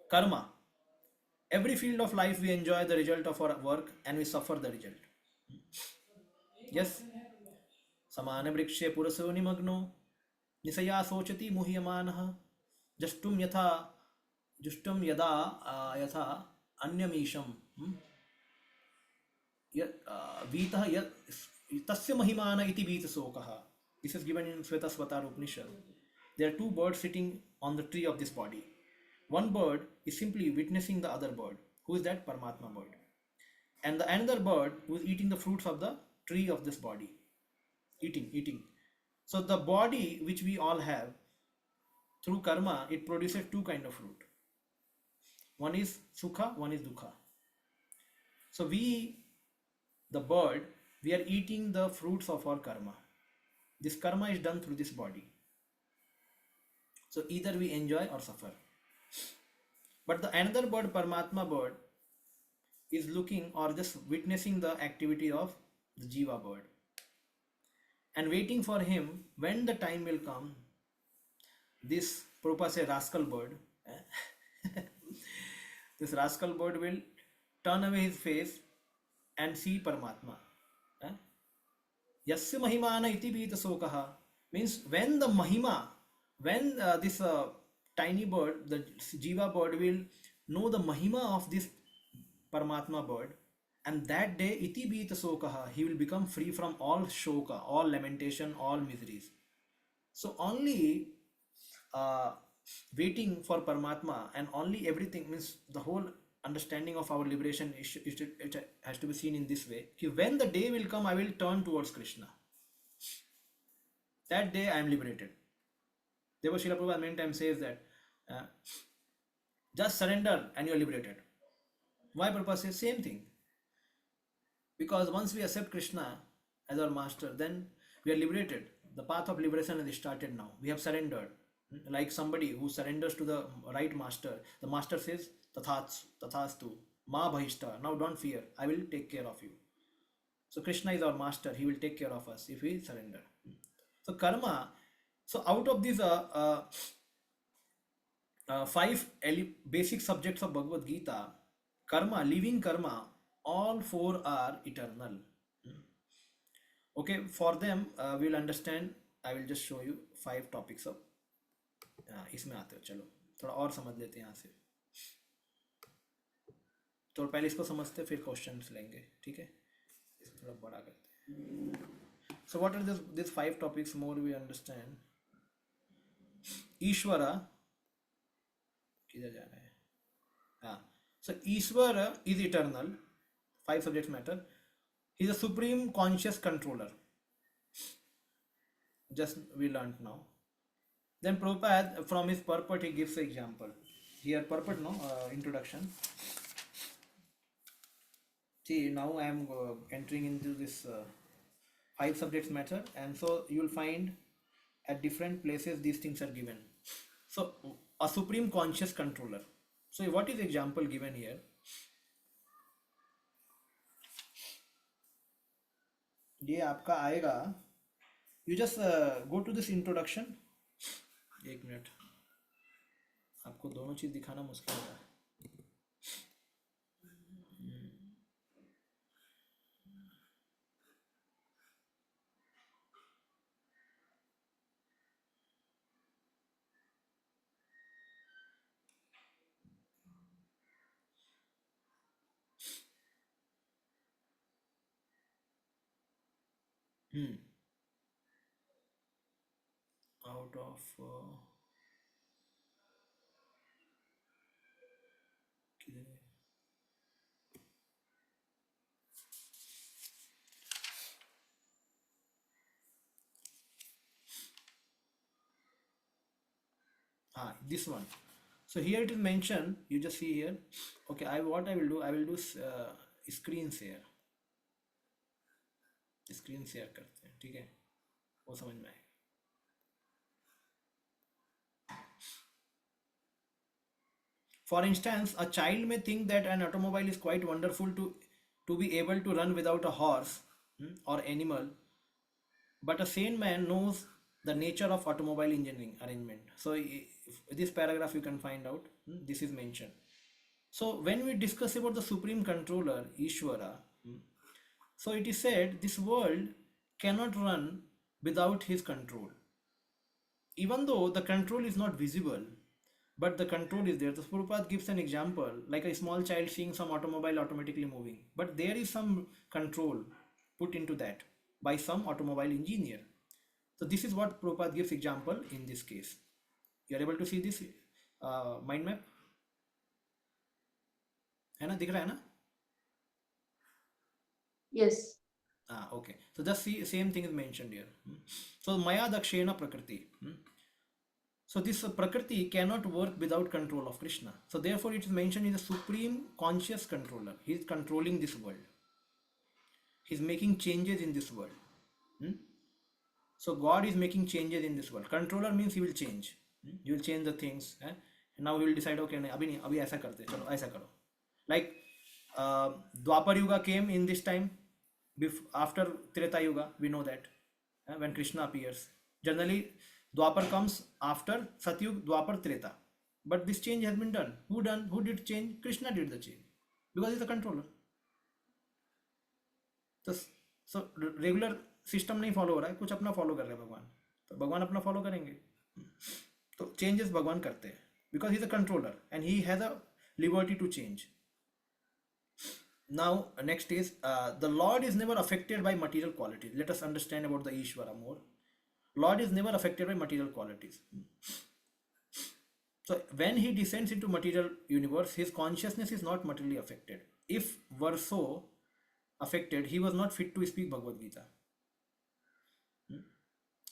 Karma. Every field of life we enjoy the result of our work and we suffer the result. Yes? Samana vrikshe puraso nimagno nisaya sochati muhyamanah justum yatha justum yada yatha अन्यमीशम वीतः तस्य महिमान इति वीतशोकः. This is given in Svetasvatara Upanishad. There are two birds sitting on the tree of this body. One bird is simply witnessing the other bird. Who is that? Paramatma bird. and the another bird who is eating the fruits of the tree of this body. Eating. So the body which we all have through karma, it produces two kind of fruit. One is sukha, one is dukha. So we, the bird, we are eating the fruits of our karma. This karma is done through this body. So either we enjoy or suffer. But the another bird, Paramatma bird, is looking or just witnessing the activity of the Jiva bird and waiting for him when the time will come. This Prabhupada say rascal bird, this rascal bird will turn away his face and see Paramatma. Yasya mahimana iti bhita sokaha, means when the mahima, when this tiny bird, the Jiva bird will know the mahima of this Paramatma bird, and that day iti bhita sokaha, he will become free from all shoka, all lamentation, all miseries. So only waiting for Paramatma and only everything, means the whole understanding of our liberation it has to be seen in this way. When the day will come, I will turn towards Krishna. That day I am liberated. Therefore, Srila Prabhupada many times says that just surrender and you are liberated. Why Prabhupada says same thing? Because once we accept Krishna as our master, then we are liberated. The path of liberation is started now. We have surrendered. Like somebody who surrenders to the right master, the master says, tathastu, ma bhahishta, now don't fear, I will take care of you. So Krishna is our master, he will take care of us if we surrender. So karma, so out of these five basic subjects of Bhagavad Gita, karma, living karma, all four are eternal. Okay, for them we will understand. I will just show you 5 topics of इसमें आते हो. चलो थोड़ा और समझ लेते हैं यहाँ से. तो पहले इसको समझते फिर क्वेश्चंस लेंगे, ठीक है? इसको थोड़ा बड़ा करते हैं. So what are these 5 topics more we understand? ईश्वरा किधर जा रहा है? हाँ, so Ishwar is eternal. 5 subjects matter. He is a supreme conscious controller. Just we learned now. Then Prabhupada, from his purport, he gives an example. Here, purport, no, introduction. See, now I am entering into this 5 subjects matter, and so you will find at different places these things are given. So, a supreme conscious controller. So, what is example given here? ये आपका आएगा. You just go to this introduction. एक minute, आपको दोनों चीज दिखाना मुश्किल है. Out of किधर है? This one. So here it is mentioned. You just see here. Okay, what I will do screen share. Screen share करते हैं, ठीक है? वो समझ में आएगा. For instance, a child may think that an automobile is quite wonderful to be able to run without a horse or animal, but a sane man knows the nature of automobile engineering arrangement. So this paragraph you can find out. This is mentioned. So when we discuss about the supreme controller, Ishvara, so it is said this world cannot run without his control. Even though the control is not visible, but the control is there. The Prabhupada gives an example, like a small child seeing some automobile automatically moving, but there is some control put into that by some automobile engineer. So this is what Prabhupada gives example in this case. You are able to see this mind map? है ना, दिख रहा है ना? Yes. Okay. So the same thing is mentioned here. So Maya Dakshena Prakriti. So this Prakriti cannot work without control of Krishna. So therefore it is mentioned in the supreme conscious controller. He is controlling this world. He is making changes in this world. Hmm? So God is making changes in this world. Controller means he will change. He will change the things. And now he will decide, okay, नहीं, अभी ऐसा करते, चलो ऐसा करो. Like Dwapar Yuga came in this time. After Treta Yuga, we know that when Krishna appears. Generally, Dwapar comes after Satyug, Dwapar, Treta. But this change has been done. Who done? Who did change? Krishna did the change because he's a controller. तो regular system नहीं follow हो रहा है, कुछ अपना follow कर रहे हैं भगवान, तो भगवान अपना फॉलो करेंगे. तो चेंजेस भगवान करते हैं because he is a controller and he has a liberty to change. Now, next is the Lord is never affected by material qualities. Let us understand about the Ishvara more. Lord is never affected by material qualities. So when he descends into material universe, his consciousness is not materially affected. If were so affected, he was not fit to speak Bhagavad Gita.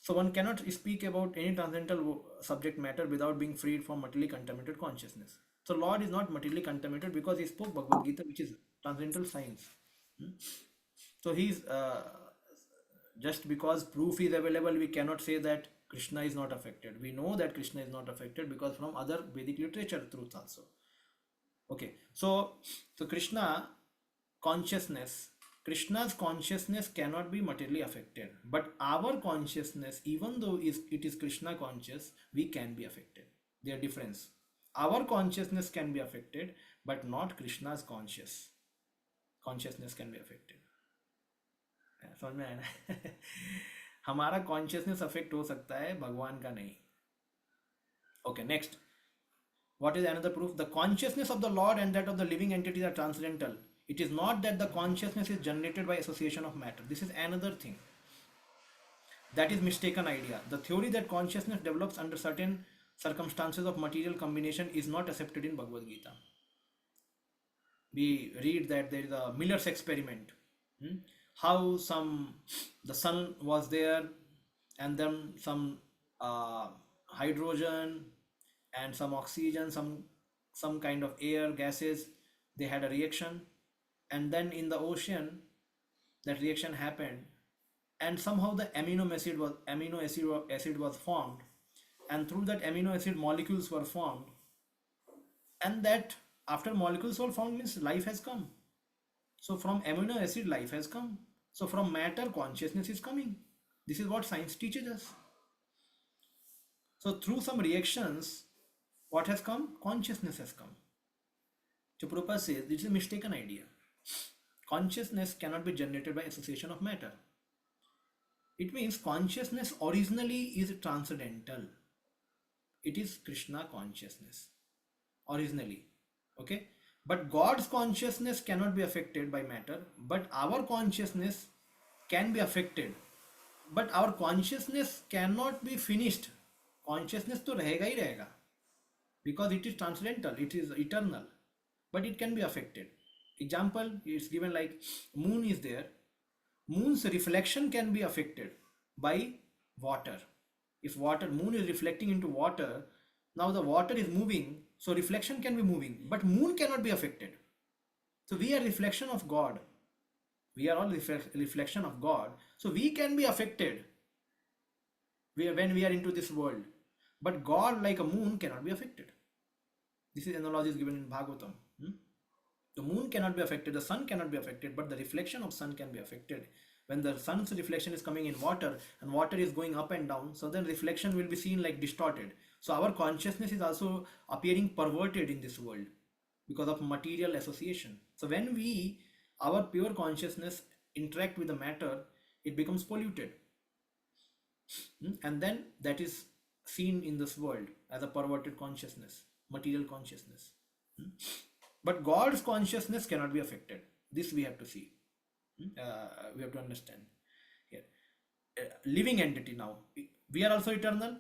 So one cannot speak about any transcendental subject matter without being freed from materially contaminated consciousness. So Lord is not materially contaminated because he spoke Bhagavad Gita, which is transcendental science. So he's just because proof is available, we cannot say that Krishna is not affected. We know that Krishna is not affected because from other Vedic literature truths also. Okay, so Krishna's consciousness cannot be materially affected, but our consciousness, even though it is Krishna conscious, we can be affected. There are difference. Our consciousness can be affected, but not Krishna's consciousness can be affected. समझ में आया ना? हमारा consciousness affect हो सकता है, भगवान का नहीं. Okay, next. What is another proof? The consciousness of the Lord and that of the living entities are transcendental. It is not that the consciousness is generated by association of matter. This is another thing. That is mistaken idea. The theory that consciousness develops under certain circumstances of material combination is not accepted in Bhagavad Gita. We read that there is a Miller's experiment. How the sun was there, and then some hydrogen and some oxygen, some kind of air gases, they had a reaction, and then in the ocean that reaction happened, and somehow the amino acid was formed, and through that amino acid molecules were formed, and that after molecules were formed means life has come. So from amino acid life has come. So from matter consciousness is coming. This is what science teaches us. So through some reactions, what has come? Consciousness has come. So Prabhupada says this is a mistaken idea. Consciousness cannot be generated by association of matter. It means consciousness originally is transcendental. It is Krishna consciousness originally. Okay? But God's consciousness cannot be affected by matter, but our consciousness can be affected. But our consciousness cannot be finished. Consciousness तो रहेगा ही रहेगा, because it is transcendental, it is eternal, but it can be affected. Example is given like moon is there. Moon's reflection can be affected by water. If moon is reflecting into water, now the water is moving, so reflection can be moving, but moon cannot be affected. So we are reflection of God. We are all reflection of God. So we can be affected when we are into this world. But God, like a moon, cannot be affected. This is analogy is given in Bhagavatam. The moon cannot be affected, the sun cannot be affected, but the reflection of sun can be affected. When the sun's reflection is coming in water and water is going up and down, so then reflection will be seen like distorted. So our consciousness is also appearing perverted in this world because of material association. So when our pure consciousness interact with the matter, it becomes polluted. And then that is seen in this world as a perverted consciousness, material consciousness. But God's consciousness cannot be affected. This we have to see. We have to understand here. Living entity now. We are also eternal.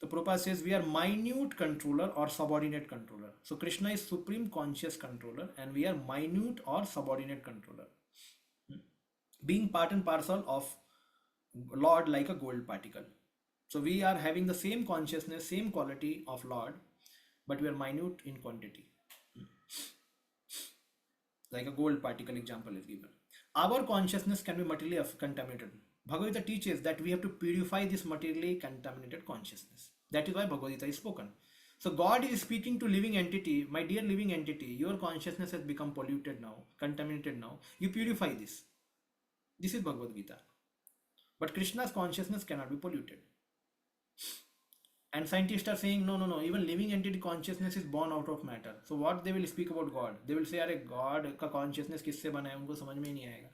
The Prabhupada says we are minute controller or subordinate controller. So Krishna is supreme conscious controller and we are minute or subordinate controller. being part and parcel of Lord like a gold particle. So we are having the same consciousness, same quality of Lord, but we are minute in quantity. Like a gold particle example is given. Our consciousness can be materially contaminated. Bhagavad Gita teaches that we have to purify this materially contaminated consciousness. That is why Bhagavad Gita is spoken. So God is speaking to living entity, my dear living entity, your consciousness has become polluted now, contaminated now. You purify this. This is Bhagavad Gita. But Krishna's consciousness cannot be polluted. And scientists are saying, no, no, no, even living entity consciousness is born out of matter. So what they will speak about God? They will say, अरे God का consciousness किससे बना है, उनको समझ में ही नहीं आएगा.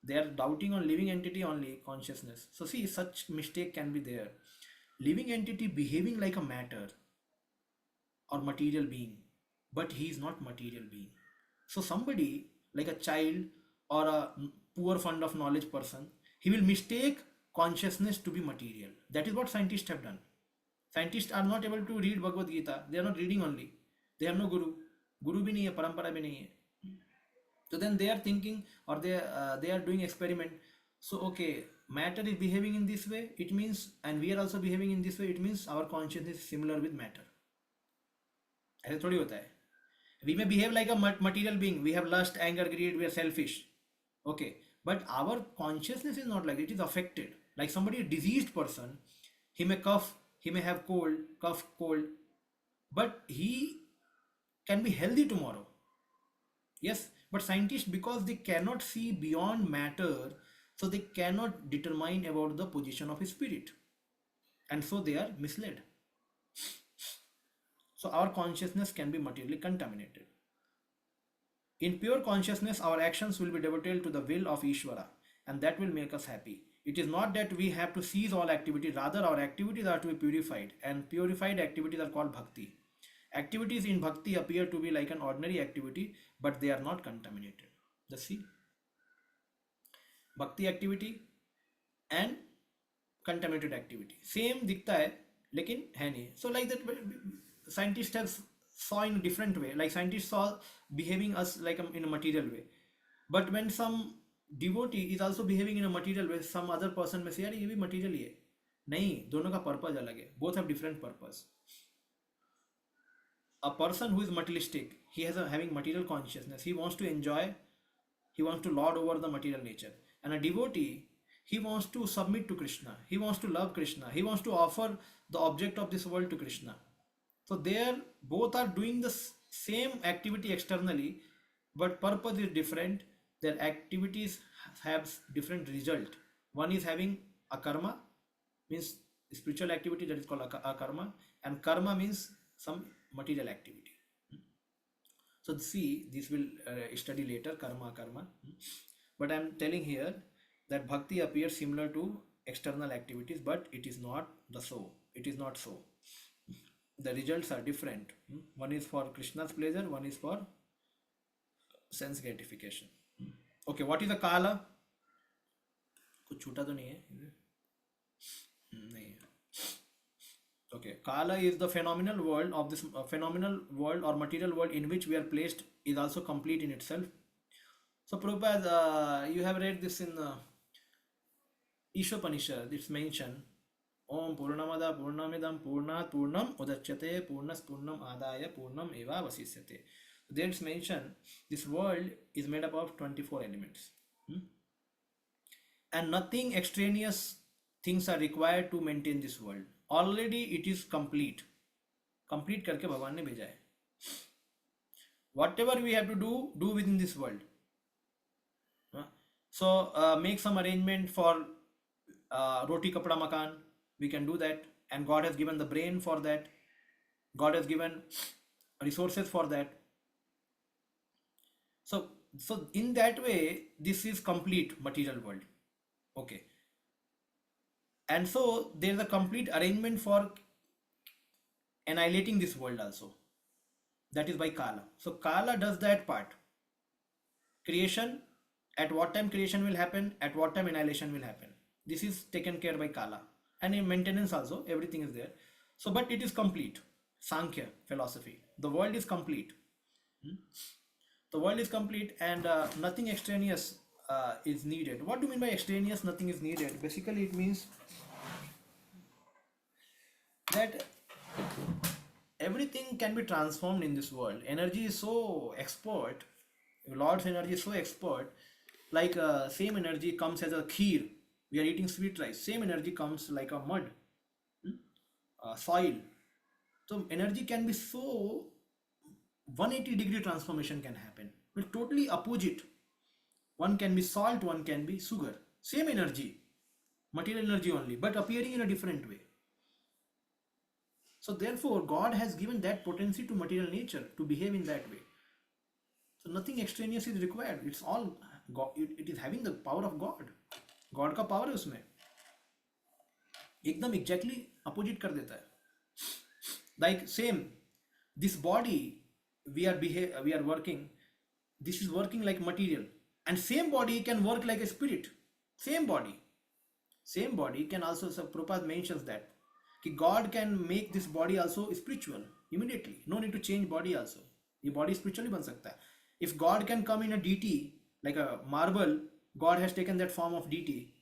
They are doubting on living entity only consciousness. So see, such mistake can be there. Living entity behaving like a matter or material being, but he is not material being. So somebody like a child or a poor fund of knowledge person, he will mistake consciousness to be material. That is what scientists have done. Scientists are not able to read Bhagavad Gita. They are not reading only. They have no guru. Guru bhi nahi hai, parampara bhi nahi hai. So then they are thinking, or they are doing experiment. So okay, matter is behaving in this way. It means, and we are also behaving in this way. It means our consciousness is similar with matter. ऐसे थोड़ी होता है. We may behave like a material being. We have lust, anger, greed. We are selfish. Okay, but our consciousness is not like that. It is affected. Like somebody, a diseased person, he may cough. He may have cold, cough, cold, but he can be healthy tomorrow. Yes, but scientists, because they cannot see beyond matter, so they cannot determine about the position of spirit. And so they are misled. So our consciousness can be materially contaminated. In pure consciousness, our actions will be devoted to the will of Ishvara, and that will make us happy. It is not that we have to cease all activity, rather our activities are to be purified, and purified activities are called bhakti. Activities in bhakti appear to be like an ordinary activity, but they are not contaminated. Just see, bhakti activity and contaminated activity same दिखता है लेकिन है नहीं. So like that, scientists have saw in a different way. Like scientists saw behaving us like in a material way, but when some devotee is also behaving in a material way, some other person may say यार ये भी material ही है. नहीं, दोनों का purpose अलग है. Both have different purpose. A person who is materialistic, he has having material consciousness. He wants to enjoy, he wants to lord over the material nature. And a devotee, he wants to submit to Krishna. He wants to love Krishna. He wants to offer the object of this world to Krishna. So they both are doing the same activity externally, but purpose is different. Their activities have different result. One is having a karma, means spiritual activity, that is called a karma, and karma means some material activity. So see, this will study later, karma. But I am telling here that bhakti appears similar to external activities, but it is not the so. It is not so. The results are different. One is for Krishna's pleasure, one is for sense gratification. Okay, what is a kala? कुछ छूटा तो नहीं है? नहीं. Okay, kala is the phenomenal world of this phenomenal world or material world in which we are placed, is also complete in itself. So Prabhupada, you have read this in Ishopanishad. It's mentioned Om Purnamada Purnamidam Purnat Purnam Udachyate Purnas Purnam Adaya Purnam Eva Vasisyate. There it's mentioned this world is made up of 24 elements. And nothing extraneous things are required to maintain this world. Already it is complete. Complete करके भगवान ने भेजा है. Whatever we have to do within this world. So make some arrangement for roti kapda makan. We can do that, and God has given the brain for that. God has given resources for that. So in that way, this is complete material world. Okay. And so there is a complete arrangement for annihilating this world also. That is by Kala. So Kala does that part. Creation, at what time creation will happen, at what time annihilation will happen. This is taken care by Kala. And in maintenance also, everything is there. So, but it is complete. Sankhya philosophy. The world is complete. The world is complete, and nothing extraneous is needed. What do you mean by extraneous nothing is needed? Basically it means that everything can be transformed in this world. Energy is so expert, Lord's energy is so expert, like same energy comes as a kheer. We are eating sweet rice, same energy comes like a mud, soil. So energy can be so 180-degree transformation can happen. Well, totally opposite. One can be salt, one can be sugar. Same energy, material energy only, but appearing in a different way. So therefore, God has given that potency to material nature to behave in that way. So nothing extraneous is required. It's all God. It is having the power of God. God का power है उसमें. एकदम exactly opposite कर देता है. Like same, this body we are working. This is working like material, and same body can work like a spirit. Same body can also. So Prabhupada mentions that God can make this body also spiritual immediately. No need to change body also. ये body spiritually बन सकता है. If God can come in a DT like a marble, God has taken that form of DT.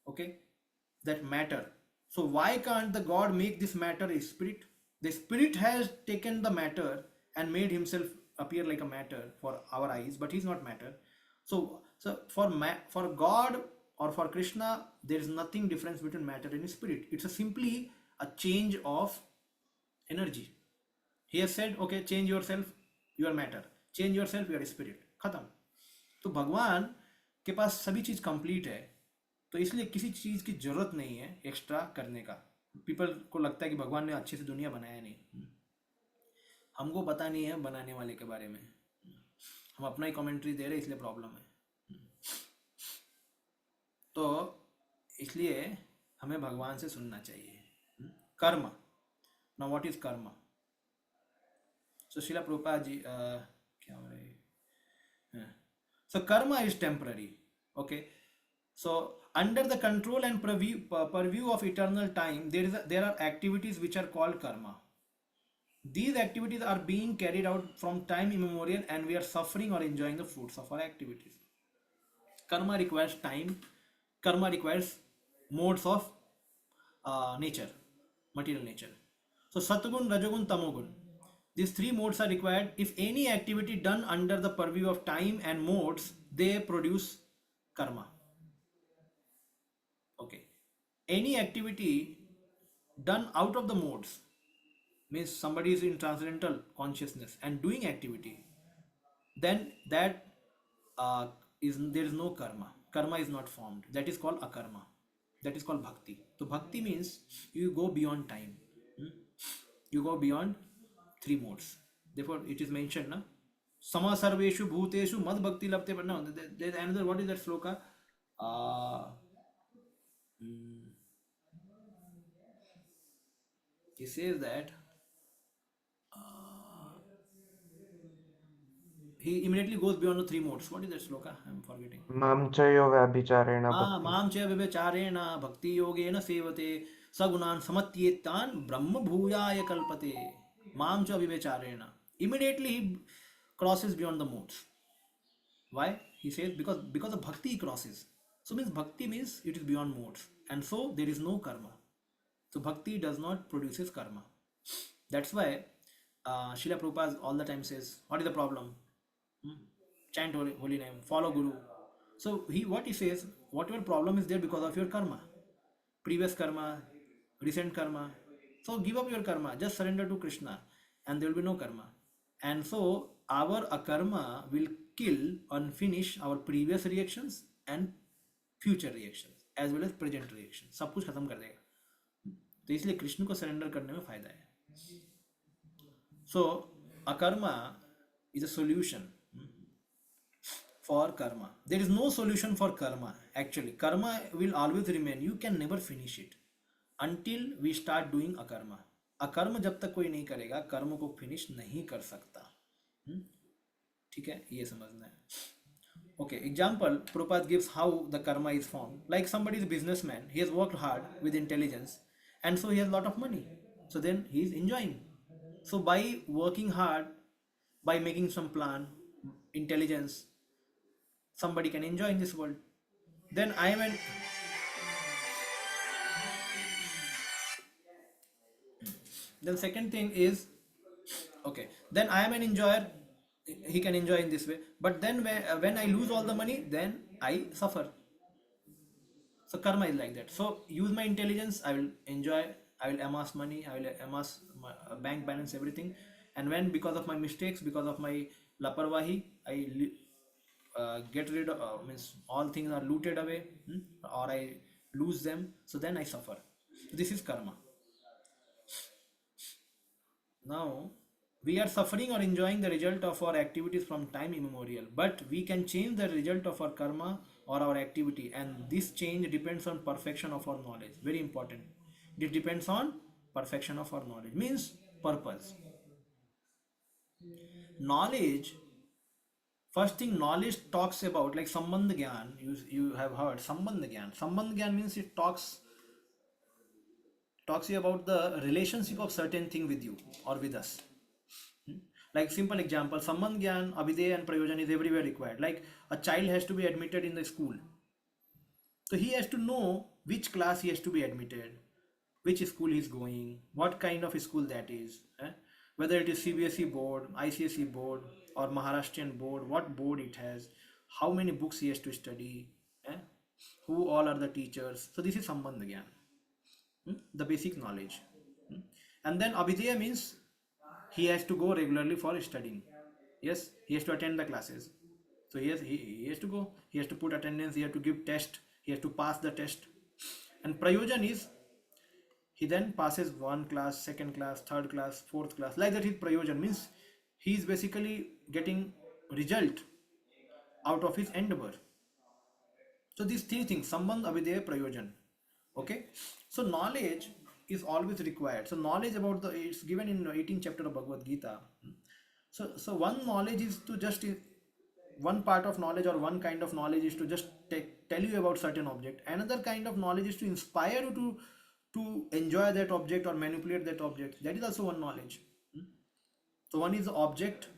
Okay, that matter. So why can't the God make this matter a spirit? The spirit has taken the matter and made himself appear like a matter for our eyes, but he's not matter. So for God or for Krishna, there is nothing difference between matter and spirit. It's simply a change of energy. He has said, okay, change yourself, you are matter. Change yourself, you are spirit. खत्म. तो भगवान के पास सभी चीज complete है, तो इसलिए किसी चीज की जरूरत नहीं है एक्स्ट्रा करने का. पीपल को लगता है कि भगवान ने अच्छे से दुनिया बनाया नहीं. हमको पता नहीं है बनाने वाले के बारे में. हम अपना ही कमेंट्री दे रहे इसलिए प्रॉब्लम है. तो इसलिए हमें भगवान से सुनना चाहिए. कर्म. नाउ व्हाट इज कर्म? सो शिला प्रभुपाद जी क्या हो रहा है? So karma is temporary. Okay. So under the control and purview of eternal time, there are activities which are called karma. These activities are being carried out from time immemorial, and we are suffering or enjoying the fruits of our activities. Karma requires time. Karma requires modes of nature, material nature. So Satgun, Rajagun, Tamogun. These three modes are required. If any activity done under the purview of time and modes, they produce karma. Okay. Any activity done out of the modes means somebody is in transcendental consciousness and doing activity, then that there is no karma. Karma is not formed. That is called akarma. That is called bhakti. So bhakti means you go beyond time. You go beyond three modes. Therefore, it is mentioned, na? Sama sarveshu bhuteshu mad bhakti labte. But no, there's another. What is that sloka? He says that he immediately goes beyond the three modes. What is that sloka? I'm forgetting. Mam chayo vyabhichareena bhakti. Mam chaya vyabhicharena bhakti yogena sevate sagunan samatyetan brahma bhuyaya kalpate. Mam chaya vyabhicharena. Immediately he crosses beyond the modes. Why? He says because of bhakti he crosses. So means bhakti means it is beyond modes, and so there is no karma. So bhakti does not produces karma. That's why Srila Prabhupada all the time says, what is the problem? Chant holy name, follow Guru. So what he says, whatever problem is there because of your karma, previous karma, recent karma. So give up your karma, just surrender to Krishna, and there will be no karma. And so our akarma will kill and finish our previous reactions and future reactions as well as present reactions. सब कुछ खत्म कर देगा. तो इसलिए कृष्ण को surrender करने में फायदा है. So akarma is a solution for karma. There is no solution for karma. Actually, karma will always remain. You can never finish it until we start doing akarma. अकर्म जब तक कोई नहीं करेगा कर्म को फिनिश नहीं कर सकता. ठीक है, ये समझना है. Okay, example, Prabhupada gives how the karma is formed. Like somebody is a businessman, he has worked hard with intelligence, and so he has a lot of money. So then he is enjoying. So by working hard, by making some plan, intelligence, somebody can enjoy in this world. Then I am an then second thing is, okay, then I am an enjoyer, he can enjoy in this way, but then when I lose all the money, then I suffer. So karma is like that. So use my intelligence, I will enjoy, I will amass money, I will amass my bank balance, everything. And when because of my mistakes, because of my laparwahi, get rid of, means all things are looted away, or I lose them, so then I suffer. This is karma. Now, we are suffering or enjoying the result of our activities from time immemorial, but we can change the result of our karma or our activity, and this change depends on perfection of our knowledge. Very important. It depends on perfection of our knowledge. Means purpose. Knowledge. First thing, knowledge talks about like sambandh gyan. You have heard sambandh gyan. Sambandh gyan means it talks you about the relationship of certain thing with you or with us. Like simple example, Samman Gyan, Abhideya and Prayojan is everywhere required. Like a child has to be admitted in the school. So he has to know which class he has to be admitted, which school he is going, what kind of school that is, whether it is CBSE board, ICSE board or Maharashtrian board, what board it has, how many books he has to study, eh, who all are the teachers. So this is Sambandh Gyan, the basic knowledge. And then Abhideya means he has to go regularly for studying. Yes, he has to attend the classes. So he has to go, he has to put attendance, he has to give test, he has to pass the test. And Prayojan is he then passes one class, second class, third class, fourth class. Like that is Prayojan, means he is basically getting result out of his endeavor. So these three things, Sambandh, Abhideya, Prayojan. Okay. So knowledge is always required. So knowledge about it's given in 18th chapter of Bhagavad Gita. So one knowledge is to just one part of knowledge or one kind of knowledge is to just tell you about certain object. Another kind of knowledge is to inspire you to enjoy that object or manipulate that object. That is also one knowledge. So one is the object,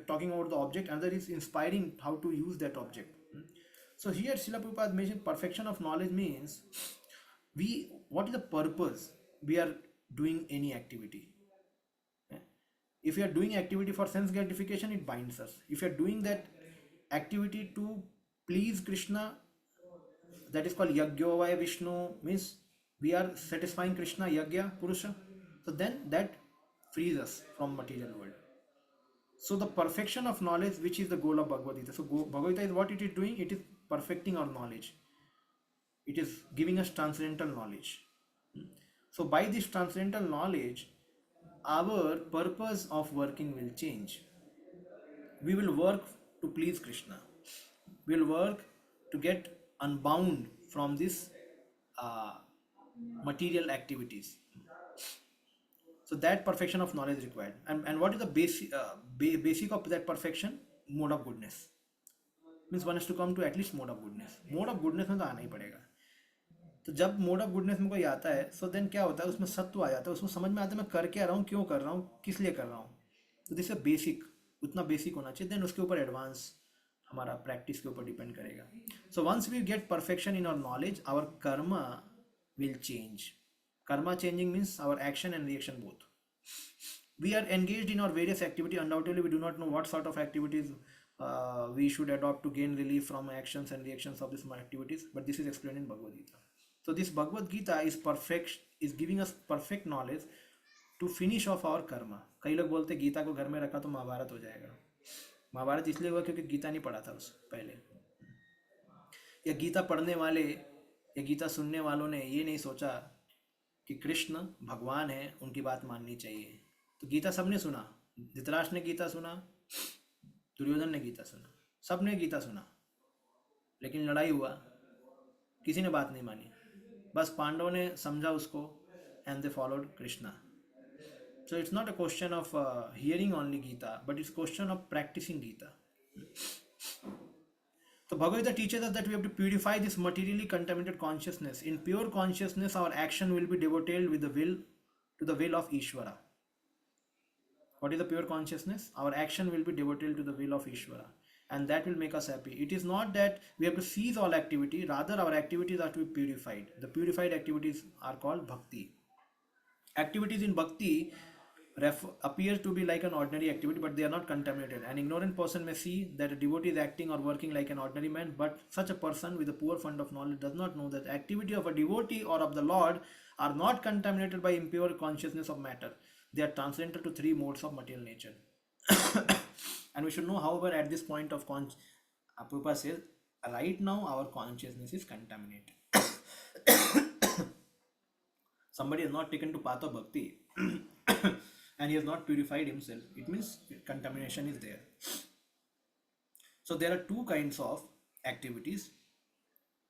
talking about the object. Another is inspiring how to use that object. So here Srila Prabhupada mentioned perfection of knowledge means what is the purpose we are doing any activity. If you are doing activity for sense gratification, it binds us. If you are doing that activity to please Krishna, that is called Yagyovaya Vishnu, means we are satisfying Krishna, Yagya, Purusha. So then that frees us from material world. So the perfection of knowledge, which is the goal of Bhagavad Gita. So Bhagavad Gita is what it is doing, it is perfecting our knowledge. It is giving us transcendental knowledge. So by this transcendental knowledge, our purpose of working will change. We will work to please Krishna. We will work to get unbound from this material activities. So that perfection of knowledge is required. And what is the basic of that perfection? Mode of goodness. Means one has to come to at least mode of goodness. Mode of goodness में तो आना ही पड़ेगा. तो जब mode of goodness में कोई आता है, सो देन क्या होता है, उसमें सत्व आ जाता है, उसमें समझ में आता है मैं कर क्या रहा हूँ, क्यों कर रहा हूँ, किस लिए कर रहा हूँ. तो दिस इज बेसिक, उतना बेसिक होना चाहिए. देन उसके ऊपर एडवांस हमारा प्रैक्टिस के ऊपर डिपेंड करेगा. So once we get perfection in our knowledge, our karma will change. Karma changing means our action and reaction both. We are engaged in our various activity. Undoubtedly we do not know what sort of activities we should adopt to gain relief from actions and reactions of these activities, but this is explained in Bhagavad Gita. So this Bhagavad Gita is perfect, is giving us perfect knowledge to finish off our karma. कई लोग बोलते हैं गीता को घर में रखा तो महाभारत हो जाएगा. महाभारत इसलिए हुआ क्योंकि गीता नहीं पढ़ा था उस पहले, या गीता पढ़ने वाले या गीता सुनने वालों ने ये नहीं सोचा कि कृष्ण भगवान है, उनकी बात माननी चाहिए. तो गीता सबने सुना. धृतराष्ट्र ने गीता सुना, दुर्योधन ने गीता सुना, सबने गीता सुना, लेकिन लड़ाई हुआ, किसी ने बात नहीं मानी. बस पांडवों ने समझा उसको, and they followed Krishna. So it's not a question of hearing only Gita, but it's question of practicing Gita. So Bhagavad Gita teaches us that we have to purify this materially contaminated consciousness. In pure consciousness, our action will be devoted with the will to the will of Ishvara. What is the pure consciousness? Our action will be devoted to the will of Ishvara. and that will make us happy. It is not that we have to cease all activity, rather our activities are to be purified. The purified activities are called bhakti. Activities in bhakti appear to be like an ordinary activity, but they are not contaminated. An ignorant person may see that a devotee is acting or working like an ordinary man, but such a person with a poor fund of knowledge does not know that the activity of a devotee or of the Lord are not contaminated by impure consciousness of matter. They are transcendental to three modes of material nature. And we should know, however, at this point of Prabhupada says, right now our consciousness is contaminated. Somebody has not taken to path of bhakti and he has not purified himself. It means contamination is there. So there are two kinds of activities: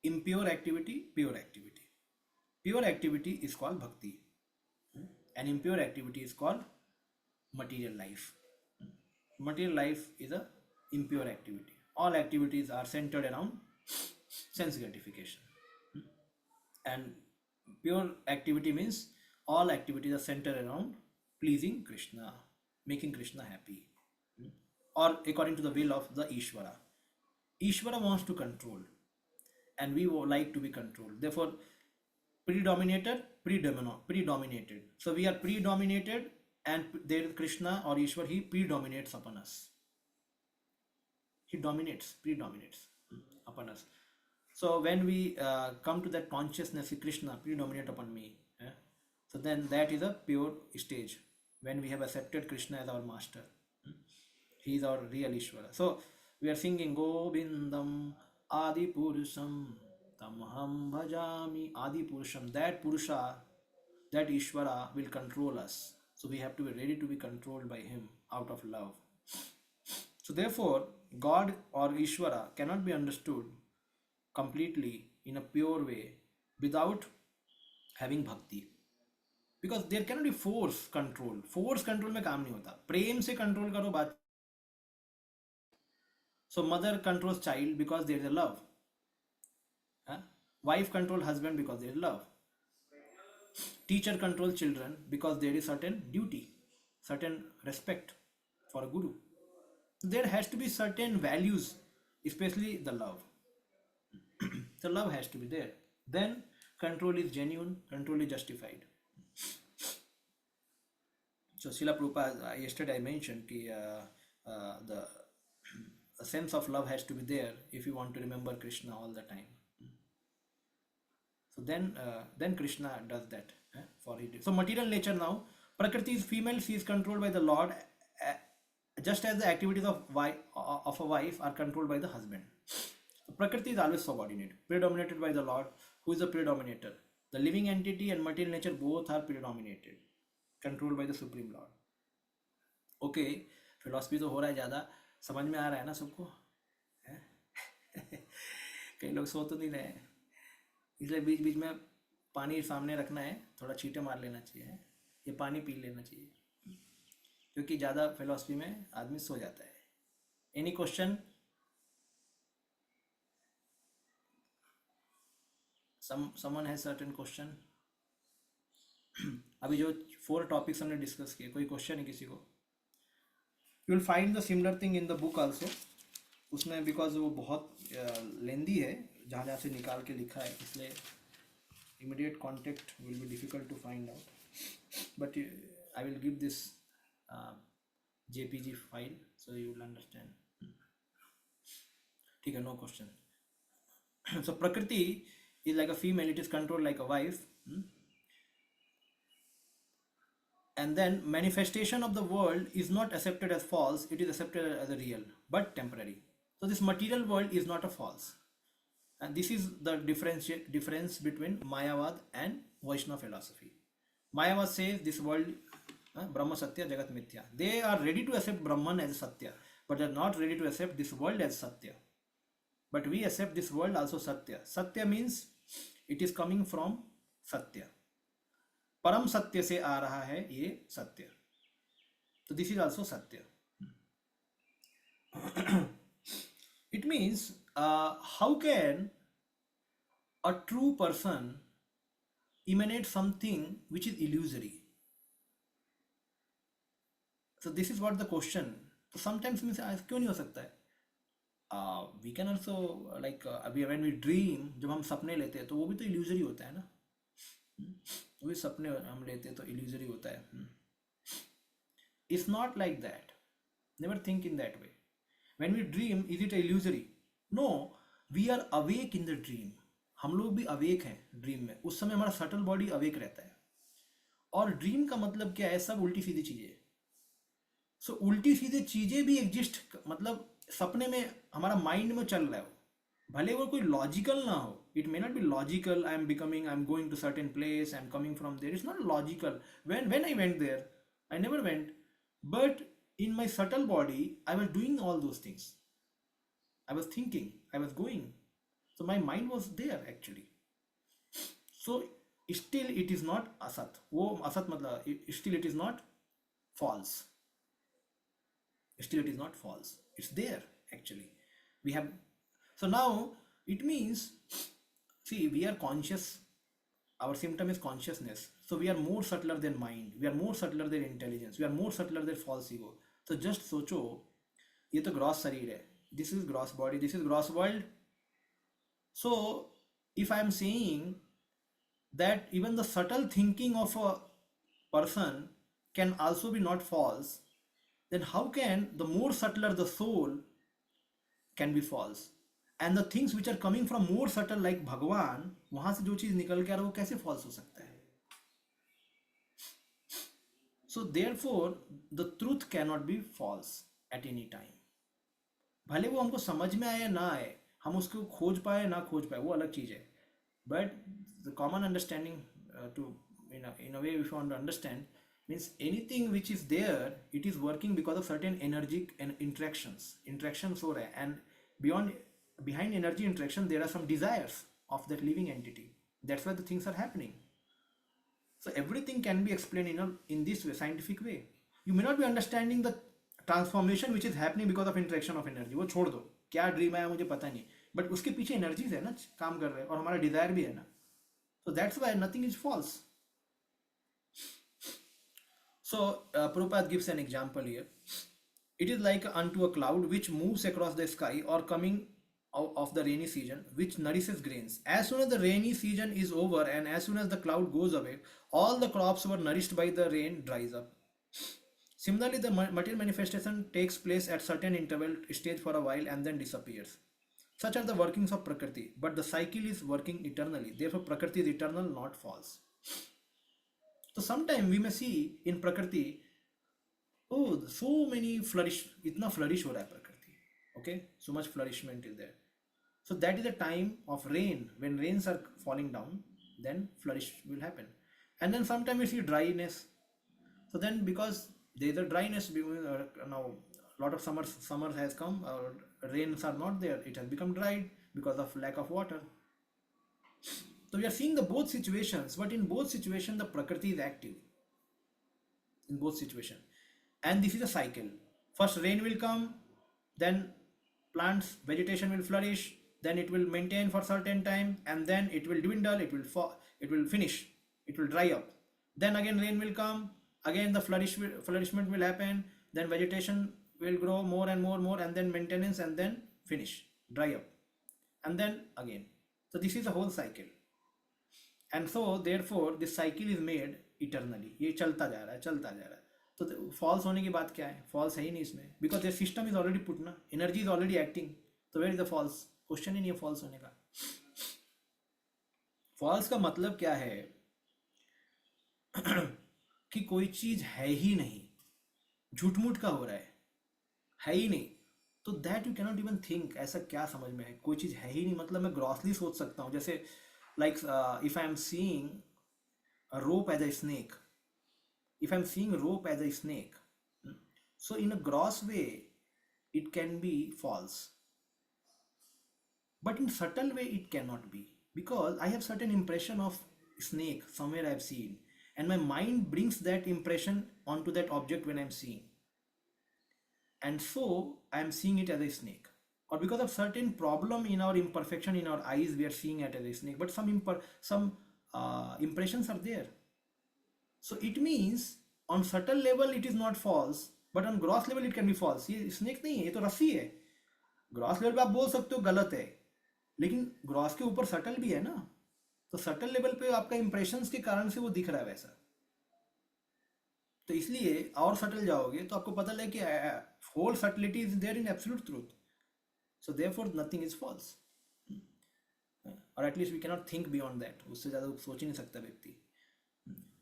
impure activity, pure activity. Pure activity is called bhakti, and impure activity is called material life. Material life is a impure activity. All activities are centered around sense gratification, and pure activity means all activities are centered around pleasing Krishna, making Krishna happy, or according to the will of the Ishvara. Ishvara wants to control, and we would like to be controlled. Therefore, predominated. So we are predominated, and there is Krishna or Ishwar, he predominates upon us. He predominates upon us. So when we come to that consciousness, Krishna predominate upon me. So then that is a pure stage when we have accepted Krishna as our master. He is our real Ishvara. So we are singing Govindam Adi Purusham Tamaham Bhajami. Adi Purusham, that Purusha, that Ishvara will control us. So we have to be ready to be controlled by him out of love. So therefore, God or Ishvara cannot be understood completely in a pure way without having bhakti. Because there cannot be force control. Force control में काम नहीं होता. प्रेम से control करो बात. So mother controls child because there is a love. Wife controls husband because there is love. Teacher controls children because there is certain duty, certain respect for a guru. There has to be certain values, especially the love. So love has to be there. Then control is genuine, control is justified. So Srila Prabhupada, yesterday I mentioned the sense of love has to be there if you want to remember Krishna all the time. So then Krishna does that for it. So material nature now, Prakriti is female, she is controlled by the Lord, just as the activities of a wife are controlled by the husband. So Prakriti is always subordinate, predominated by the Lord, who is the predominator. The living entity and material nature both are predominated, controlled by the Supreme Lord. Okay, philosophy तो हो रहा है ज़्यादा, समझ में आ रहा है ना सबको? कई लोग सो तो नहीं रहे हैं, इसलिए बीच बीच में पानी सामने रखना है, थोड़ा छींटे मार लेना चाहिए, ये पानी पी लेना चाहिए, क्योंकि ज़्यादा फिलॉसफी में आदमी सो जाता है. Any question? someone has certain question? अभी जो 4 टॉपिक्स हमने डिस्कस किए, कोई क्वेश्चन है किसी को? You will find the similar thing in the book also. उसमें बिकॉज वो बहुत लेंदी है, जहाँ जहाँ से निकाल के लिखा है, इसलिए immediate contact will be difficult to find out, but I will give this JPG file so you will understand. ठीक है, no question. So Prakriti is like a female, it is controlled like a wife. And then manifestation of the world is not accepted as false, it is accepted as a real, but temporary. So this material world is not a false. And this is the difference between Mayavad and Vaishnava philosophy. Mayavad says this world, Brahma Satya, Jagat Mithya. They are ready to accept Brahman as Satya, but they are not ready to accept this world as Satya. But we accept this world also Satya. Satya means it is coming from Satya. Param Satya se aa raha hai ye Satya. So this is also Satya. It means how can a true person emanate something which is illusory? So this is what the question. So sometimes we say, क्यों नहीं हो सकता है? we can also when we dream, जब हम सपने लेते हैं तो वो भी तो illusory होता है ना. वो भी सपने हम लेते हैं तो illusory होता है. It's not like that. Never think in that way. When we dream, is it illusory? No, we are awake in the dream. हम लोग भी awake हैं ड्रीम में. उस समय हमारा सटल बॉडी awake रहता है. और ड्रीम का मतलब क्या है? सब उल्टी सीधी चीजें. सो उल्टी सीधी चीजें भी एग्जिस्ट, मतलब सपने में हमारा माइंड में चल रहा है. भले वो कोई लॉजिकल ना हो. It may not be logical. I am becoming, I am going to certain place, I am coming from there. It's not logical. When I went there, I never went. But in my subtle body, I was doing all those things. I was thinking, I was going. So my mind was there actually. So still it is not asat. वो asat मतलब still it is not false. Still it is not false. It's there actually. We have. So now it means, see, we are conscious. Our symptom is consciousness. So we are more subtler than mind. We are more subtler than intelligence. We are more subtler than false ego. So just सोचो, ये तो gross शरीर है. This is gross body. This is gross world. So if I am saying that even the subtle thinking of a person can also be not false, then how can the more subtler the soul can be false? And the things which are coming from more subtle like भगवान, वहां से जो चीज निकल के आ रहा है वो कैसे false हो सकता है? So therefore the truth cannot be false at any time. भले वो हमको समझ में आए ना आए, हम उसको खोज पाए ना खोज पाए, वो अलग चीज है. But the common understanding, to in a way if you want to understand, means anything which is there, it is working because of certain energy and interactions हो रहे हैं. And behind energy interaction there are some desires of that living entity. That's why the things are happening. So everything can be explained in this way, scientific way. You may not be understanding the transformation which is happening because of interaction of energy. वो छोड़ दो, क्या dream आया मुझे पता नहीं, but उसके पीछे एनर्जीज है ना, काम कर रहे हैं, और हमारा डिजायर भी है ना. So that's why nothing is false. So Prabhupada gives an example here. It is like unto a cloud which moves across the sky or coming out of the rainy season, which nourishes grains. As soon as the rainy season is over and as soon as the cloud goes away, all the crops were nourished by the rain dries up. Similarly, the material manifestation takes place at certain interval stage for a while and then disappears. Such are the workings of Prakriti, but the cycle is working eternally. Therefore, Prakriti is eternal, not false. So sometime we may see in Prakriti, oh, so many flourish, itna flourish ho raha hai Prakriti. Okay, so much flourishment is there. So that is the time of rain. When rains are falling down, then flourish will happen. And then sometimes we see dryness. So then because there is a dryness, now a lot of summer has come, rains are not there, it has become dried because of lack of water. So we are seeing the both situations, but in both situations the Prakriti is active. In both situations. And this is a cycle. First rain will come, then plants, vegetation will flourish, then it will maintain for certain time, and then it will dwindle, it will fall, it will finish, it will dry up. Then again rain will come, again the flourishment will happen, then vegetation will grow more and more, and then maintenance, and then finish, dry up, and then again. So this is a whole cycle. And so therefore this cycle is made eternally. ये चलता जा रहा है. तो false होने की बात क्या है? फॉल्स है ही नहीं इसमें, because the system is already put ना, एनर्जी इज ऑलरेडी एक्टिंग. तो where is the false? Question ही नहीं है फॉल्स होने का. फॉल्स का मतलब क्या है? कि कोई चीज है ही नहीं, झूठ मूठ का हो रहा है ही नहीं. तो that you cannot even think. ऐसा क्या समझ में है? कोई चीज है ही नहीं मतलब मैं ग्रॉसली सोच सकता हूँ. जैसे like if I am seeing a rope as a snake, if I'm seeing rope as a snake, so in a gross way it can be false, but in subtle way it cannot be, because I have certain impression of snake somewhere I have seen, and my mind brings that impression onto that object when I'm seeing, and so I am seeing it as a snake. Or because of certain problem in our imperfection in our eyes, we are seeing it as a snake, but some impressions are there. So it means on subtle level it is not false, but on gross level it can be false. ये snake नहीं है, ये तो रस्सी है. Gross level पे आप बोल सकते हो गलत है, लेकिन ग्रॉस के ऊपर सटल भी है ना, तो सटल लेवल पे आपका इंप्रेशंस के कारण से वो दिख रहा है वैसा। तो इसलिए और सटल जाओगे तो आपको पता लगे कि whole subtlety is there in absolute truth, so therefore nothing is false, और at least we cannot think beyond that, उससे ज़्यादा सोच ही नहीं सकता व्यक्ति।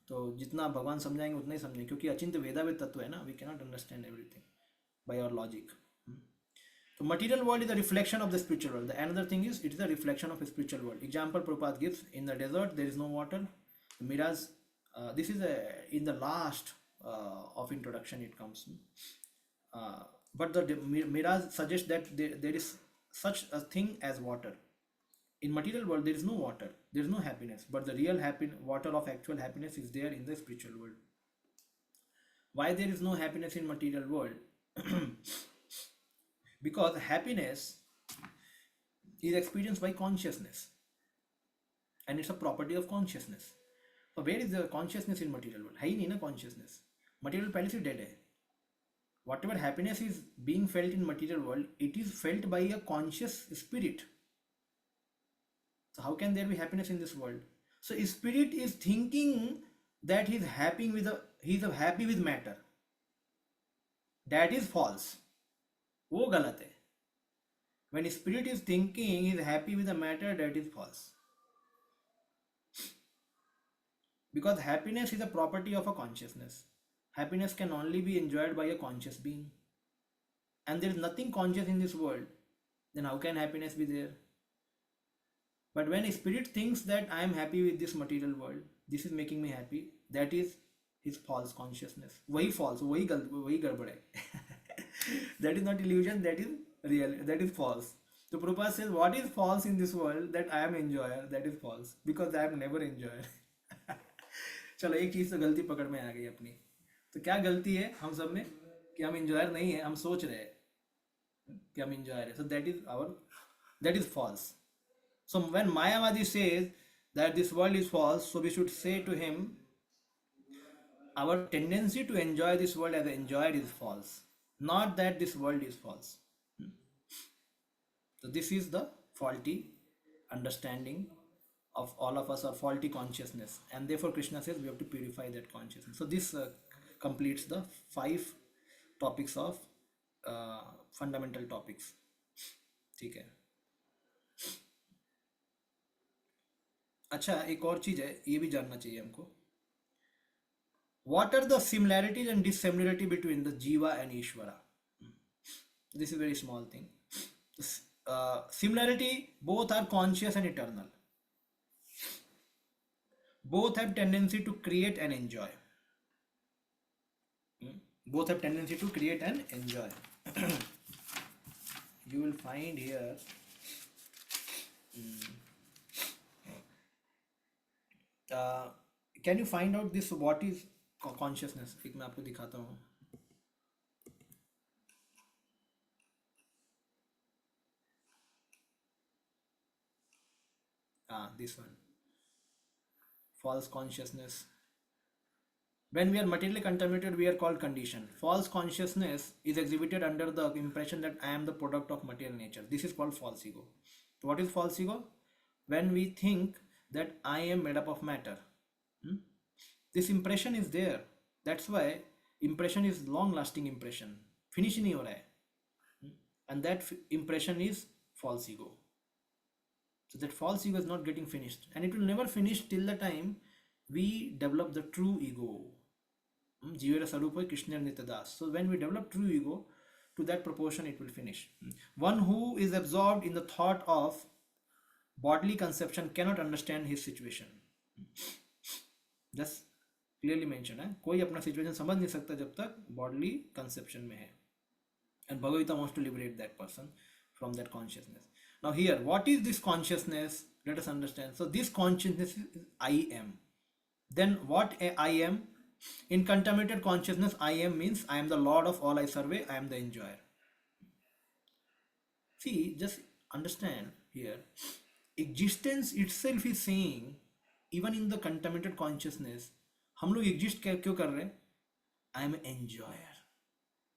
तो जितना भगवान समझाएंगे उतना ही समझेंगे, क्योंकि अचिंत्य वेदावेद तत्व है ना, we cannot understand everything by our logic. So material world is a reflection of the spiritual world. The another thing is it is a reflection of a spiritual world. Example Prabhupada gives: in the desert there is no water. The mirage. This is in the last of introduction it comes. But the mirage suggests that there is such a thing as water. In material world there is no water. There is no happiness. But the real water of actual happiness is there in the spiritual world. Why there is no happiness in material world? Because happiness is experienced by consciousness, and it's a property of consciousness. So where is the consciousness in material world? है ही नहीं ना consciousness. Material पहले से dead है. Whatever happiness is being felt in material world, it is felt by a conscious spirit. So how can there be happiness in this world? So spirit is thinking that he's happy with matter. That is false. वो गलत है. When spirit is thinking he is happy with the matter, that is false. Because happiness is a property of a consciousness. Happiness can only be enjoyed by a conscious being. And there is nothing conscious in this world. Then how can happiness be there? But when a spirit thinks that I am happy with this material world, this is making me happy, that is his false consciousness. वही false, वही गड़बड़ है. That is not illusion, that is real, that is false. So Prabhupada says, what is false in this world? That I am enjoyer, that is false. Because I am never enjoyer. चलो एक चीज़ तो गलती पकड़ में आ गई अपनी. तो क्या गलती है हम सब में कि हम enjoyer नहीं है, हम सोच रहे हैं कि हम enjoyer है. So that is false. So when Mayavadi says that this world is false, so we should say to him, our tendency to enjoy this world as an enjoyer is false, not that this world is false. So this is the faulty understanding of all of us, or faulty consciousness, and therefore Krishna says we have to purify that consciousness. So this completes the 5 topics of fundamental topics. ठीक है. अच्छा, एक और चीज है, ये भी जानना चाहिए हमको. What are the similarities and dissimilarity between the Jiva and Ishvara? This is a very small thing. Similarity, both are conscious and eternal. Both have tendency to create and enjoy. Both have tendency to create and enjoy. You will find here. Can you find out this? What is consciousness? एक मैं आपको दिखाता हूँ. This one. False consciousness. When we are materially contaminated, we are called conditioned. False consciousness is exhibited under the impression that I am the product of material nature. This is called false ego. So what is false ego? When we think that I am made up of matter. This impression is there. That's why impression is long-lasting impression. Finish नहीं हो रहा है. And that impression is false ego. So that false ego is not getting finished, and it will never finish till the time we develop the true ego. Jivera Sarupa Krishna Nityadas. So when we develop true ego, to that proportion it will finish. One who is absorbed in the thought of bodily conception cannot understand his situation. Just clearly mentioned है, कोई अपना situation समझ नहीं सकता जब तक bodily conception में है. And Bhagavad Gita wants to liberate that person from that consciousness. Now here, what is this consciousness? Let us understand. So this consciousness is I am. Then what I am? In contaminated consciousness, I am means I am the Lord of all I survey, I am the enjoyer. See, just understand here. Existence itself is saying, even in the contaminated consciousness, हम लोग exist क्यों कर रहे हैं? I am an enjoyer.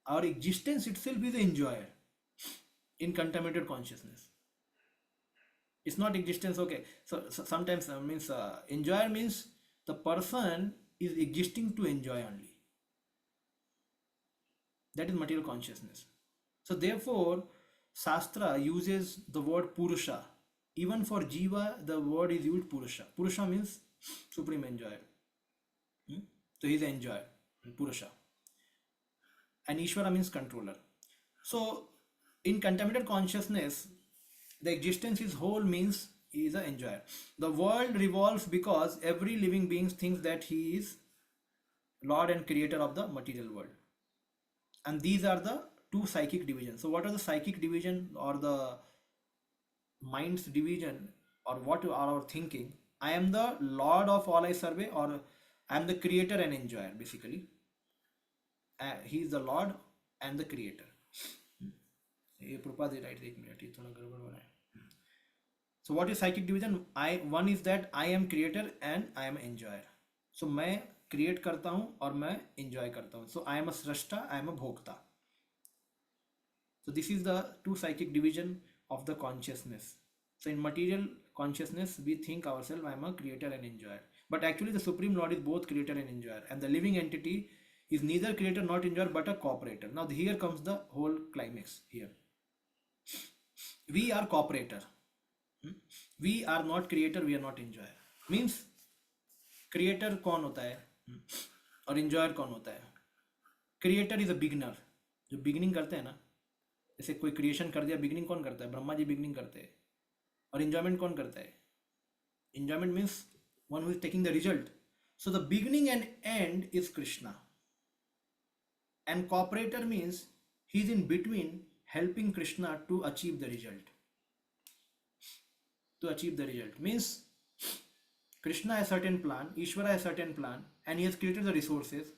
Our existence itself is an enjoyer. in contaminated consciousness. It's not existence. Okay, so sometimes means enjoyer means the person is existing to enjoy only. That is material consciousness. So therefore, Shastra uses the word Purusha. Even for Jiva, the word is used Purusha. Purusha means supreme enjoyer. Hmm? So he's an enjoyer, Purusha. And Ishvara means controller. So in contaminated consciousness, the existence is whole means he is an enjoyer. The world revolves because every living being thinks that he is Lord and creator of the material world. And these are the two psychic divisions. So what are the psychic division or the mind's division, or what are our thinking? I am the Lord of all I survey, or I am the creator and enjoyer basically. He is the Lord and the creator. ये Prabhupada ji right एक minute ये थोड़ा गड़बड़ हो रहा है. So what is psychic division? One is that I am creator and I am enjoyer. So मैं create करता हूँ और मैं enjoy करता हूँ. So I am a srashta, I am a bhokta. So this is the two psychic division of the consciousness. So in material consciousness, we think ourselves, I am a creator and enjoyer. But actually the Supreme Lord is both creator and enjoyer. And the living entity is neither creator nor enjoyer but a cooperator. Now here comes the whole climax here. We are cooperator. We are not creator, we are not enjoyer. Means creator कौन होता है और enjoyer कौन होता है? Creator is a beginner. जो beginning करते हैं ना, जैसे कोई क्रिएशन कर दिया, बिगनिंग कौन करता है? ब्रह्मा जी बिगनिंग करते हैं. और एंजॉयमेंट कौन करता है? Enjoyment means one who is taking the result. So the beginning and and is Krishna. And corporator means he is in between helping Krishna to achieve the result. To achieve the result means Krishna has a certain plan, Ishvara has a certain plan, and he has created the resources,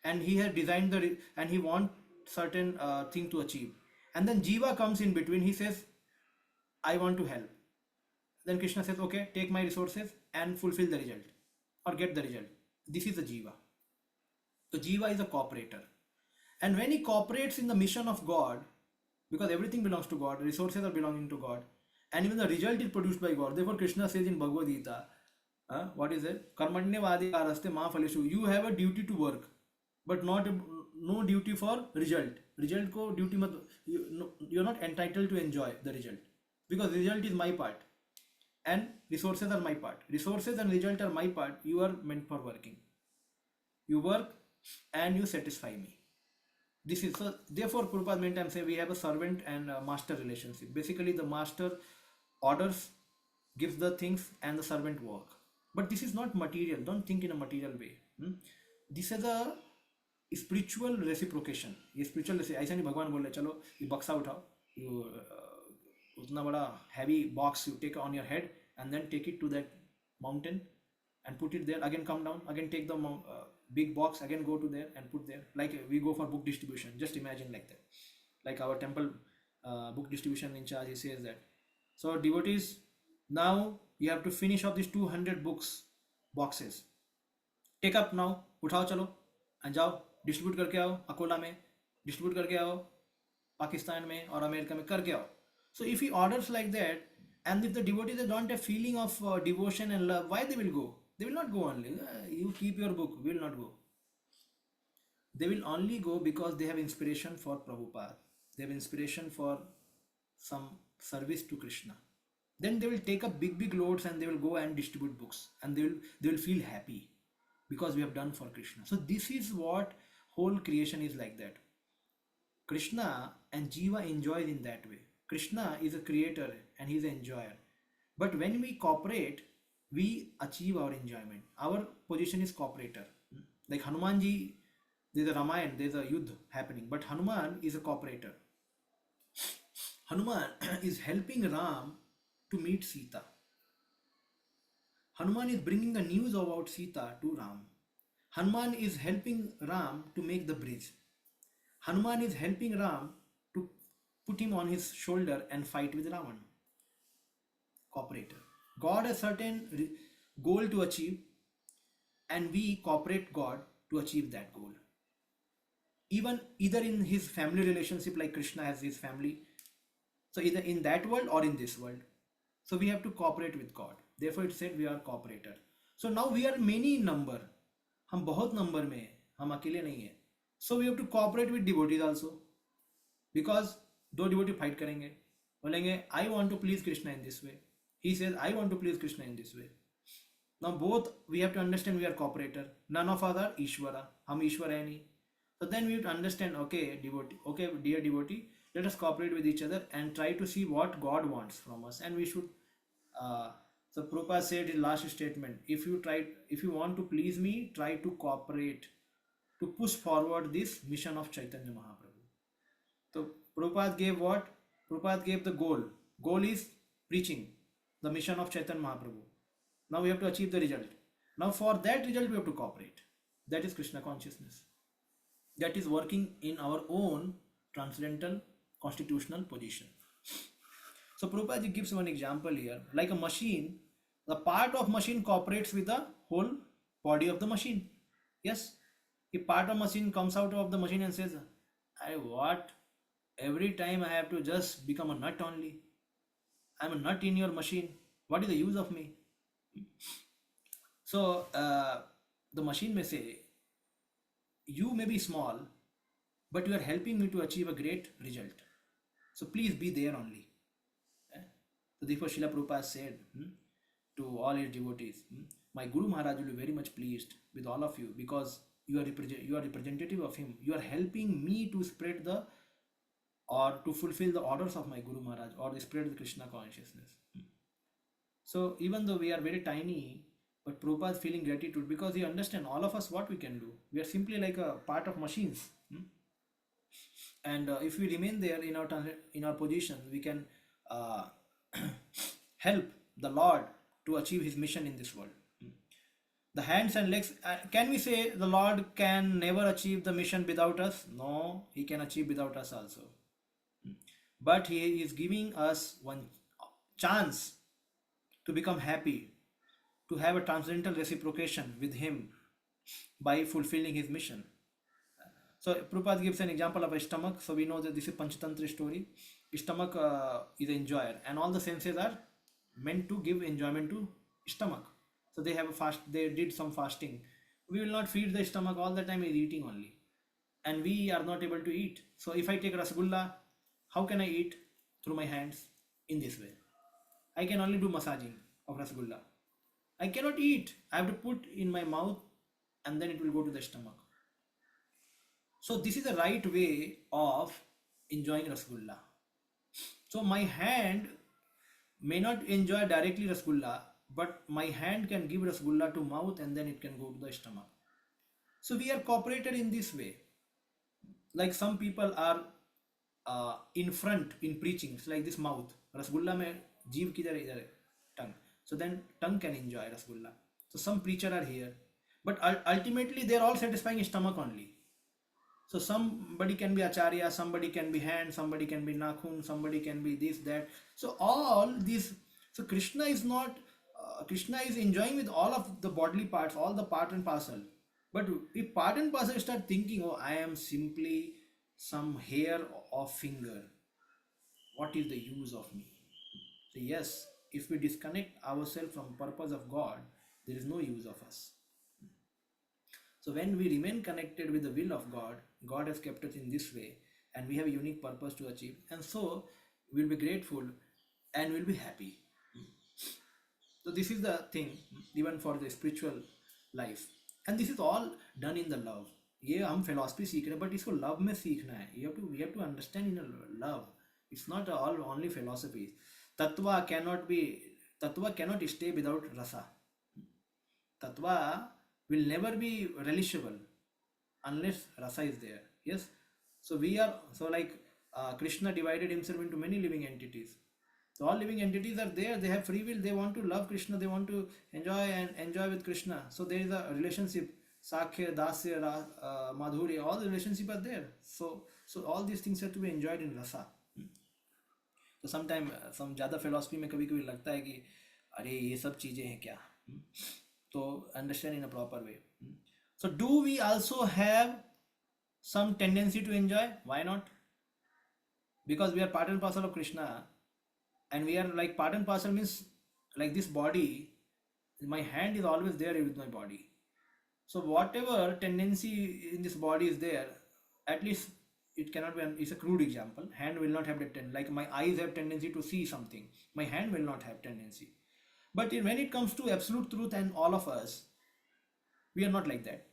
and he has designed and he wants certain thing to achieve. And then Jiva comes in between. He says, I want to help. Then Krishna says, okay, take my resources and fulfill the result or get the result. This is the Jiva. So Jiva is a cooperator. And when he cooperates in the mission of God, because everything belongs to God, resources are belonging to God, and even the result is produced by God. Therefore Krishna says in Bhagavad Gita, what is it? Karmanye vadi araste ma phaleshu. You have a duty to work, but no duty for result. Result ko duty mat, you're not entitled to enjoy the result, because result is my part and resources are my part. Resources and result are my part. You are meant for working. You work and you satisfy me. This is so. Therefore, Prabhupada many times say we have a servant and a master relationship. Basically, the master orders, gives the things, and the servant work. But this is not material. Don't think in a material way. This is a spiritual reciprocation. ये spiritual ऐसा नहीं भगवान बोल रहे चलो ये बक्सा उठाओ, you उतना बड़ा heavy box you take on your head and then take it to that mountain and put it there. Again come down. Again take the big box, again go to there and put there. Like we go for book distribution, just imagine like that. Like our temple book distribution in charge, he says that, so devotees, now you have to finish off these 200 books boxes. Take up now, उठाओ चलो and जाओ distribute करके आओ. अकोला में distribute करके आओ, पाकिस्तान में और अमेरिका में करके आओ. So if he orders like that, and if the devotees they don't have feeling of devotion and love, why they will go? They will not go only. You keep your book, will not go. They will only go because they have inspiration for Prabhupada. They have inspiration for some service to Krishna. Then they will take up big loads and they will go and distribute books, and they will feel happy because we have done for Krishna. So this is what whole creation is like that. Krishna and Jiva enjoys in that way. Krishna is a creator and he is an enjoyer. But when we cooperate, we achieve our enjoyment. Our position is cooperator. Like Hanumanji, there's a Ramayana, there's a Yuddha happening, but Hanuman is a cooperator. Hanuman is helping Ram to meet Sita. Hanuman is bringing the news about Sita to Ram. Hanuman is helping Ram to make the bridge. Hanuman is helping Ram to put him on his shoulder and fight with Ravan. Cooperator. God has certain goal to achieve, and we cooperate God to achieve that goal. Even either in his family relationship, like Krishna has his family, So either in that world or in this world. So we have to cooperate with God. Therefore it said we are cooperator. So now we are many in number. हम बहुत number में हैं, हम अकेले नहीं हैं. So we have to cooperate with devotees also. Because दो devotee fight करेंगे, बोलेंगे I want to please Krishna in this way. He says I want to please Krishna in this way. Now both we have to understand we are cooperator. None of us are Ishvara. हम ईश्वर है नहीं. So then we have to understand, okay, devotee, okay, dear devotee, let us cooperate with each other and try to see what God wants from us, and we should. So Prabhupada said in last statement, if you want to please me, try to cooperate to push forward this mission of Chaitanya Mahaprabhu. So Prabhupada gave what? Prabhupada gave the goal. Goal is preaching the mission of Chaitanya Mahaprabhu. Now we have to achieve the result. Now for that result we have to cooperate. That is Krishna consciousness. That is working in our own transcendental constitutional position. So Prabhupada gives one example here. Like a machine, the part of machine cooperates with the whole body of the machine. Yes. If part of machine comes out of the machine and says, what? Every time I have to just become a nut only. I'm a nut in your machine. What is the use of me? So the machine may say, you may be small, but you are helping me to achieve a great result. So please be there only. So therefore Srila Prabhupada said to all his devotees, my Guru Maharaj will be very much pleased with all of you because you are representative of him. You are helping me to spread the or to fulfill the orders of my Guru Maharaj or to spread the Krishna consciousness. So even though we are very tiny, but Prabhupada is feeling gratitude because he understands all of us what we can do. We are simply like a part of machines. And if we remain there in our position, we can help the Lord to achieve his mission in this world. The hands and legs, can we say the Lord can never achieve the mission without us? No, he can achieve without us also. But he is giving us one chance to become happy, to have a transcendental reciprocation with him by fulfilling his mission. So Prabhupada gives an example of a stomach. So we know that this is Panchatantra story. Stomach is an enjoyer, and all the senses are meant to give enjoyment to stomach. So they have a fast. They did some fasting. We will not feed the stomach all the time. Is eating only, and we are not able to eat. So if I take rasgulla, how can I eat? Through my hands in this way. I can only do massaging of rasgulla. I cannot eat. I have to put in my mouth, and then it will go to the stomach. So this is the right way of enjoying rasgulla. So my hand may not enjoy directly rasgulla, but my hand can give rasgulla to mouth and then it can go to the stomach. So we are cooperated in this way. Like some people are in front in preaching, it's like this mouth. Rasgulla mein jeev kidhar idhar hai, tongue. So then tongue can enjoy rasgulla. So some preacher are here, but ultimately they are all satisfying stomach only. So somebody can be acharya, somebody can be hand, somebody can be nakhun, somebody can be this, that. So all these, so Krishna is not, Krishna is enjoying with all of the bodily parts, all the part and parcel. But if part and parcel start thinking, oh, I am simply some hair of finger, what is the use of me? So yes, if we disconnect ourselves from purpose of God, there is no use of us. So when we remain connected with the will of God, God has kept us in this way and we have a unique purpose to achieve, and so we'll be grateful and we'll be happy. So this is the thing even for the spiritual life, and this is all done in the love. ये हम philosophy सीख रहे हैं, but इसको love में सीखना है. We have to understand in a love. It's not all only philosophy. Tattva cannot stay without rasa. Tattva will never be relishable unless rasa is there. Yes. So we are, so like Krishna divided himself into many living entities. So all living entities are there. They have free will. They want to love Krishna. They want to enjoy with Krishna. So there is a relationship. Sakhya, Dasya, Madhurya, all the relationship are there. So all these things have to be enjoyed in rasa. तो sometime सम ज़्यादा philosophy में कभी कभी लगता है कि अरे ये सब चीज़ें हैं क्या. तो understand in a proper way. So do we also have some tendency to enjoy? Why not? because we are part and parcel of Krishna, and we are like part and parcel means like this body. My hand is always there with my body. So whatever tendency in this body is there, at least it cannot be. It's a crude example. Hand will not have that like my eyes have tendency to see something. My hand will not have tendency. But when it comes to absolute truth and all of us, we are not like that.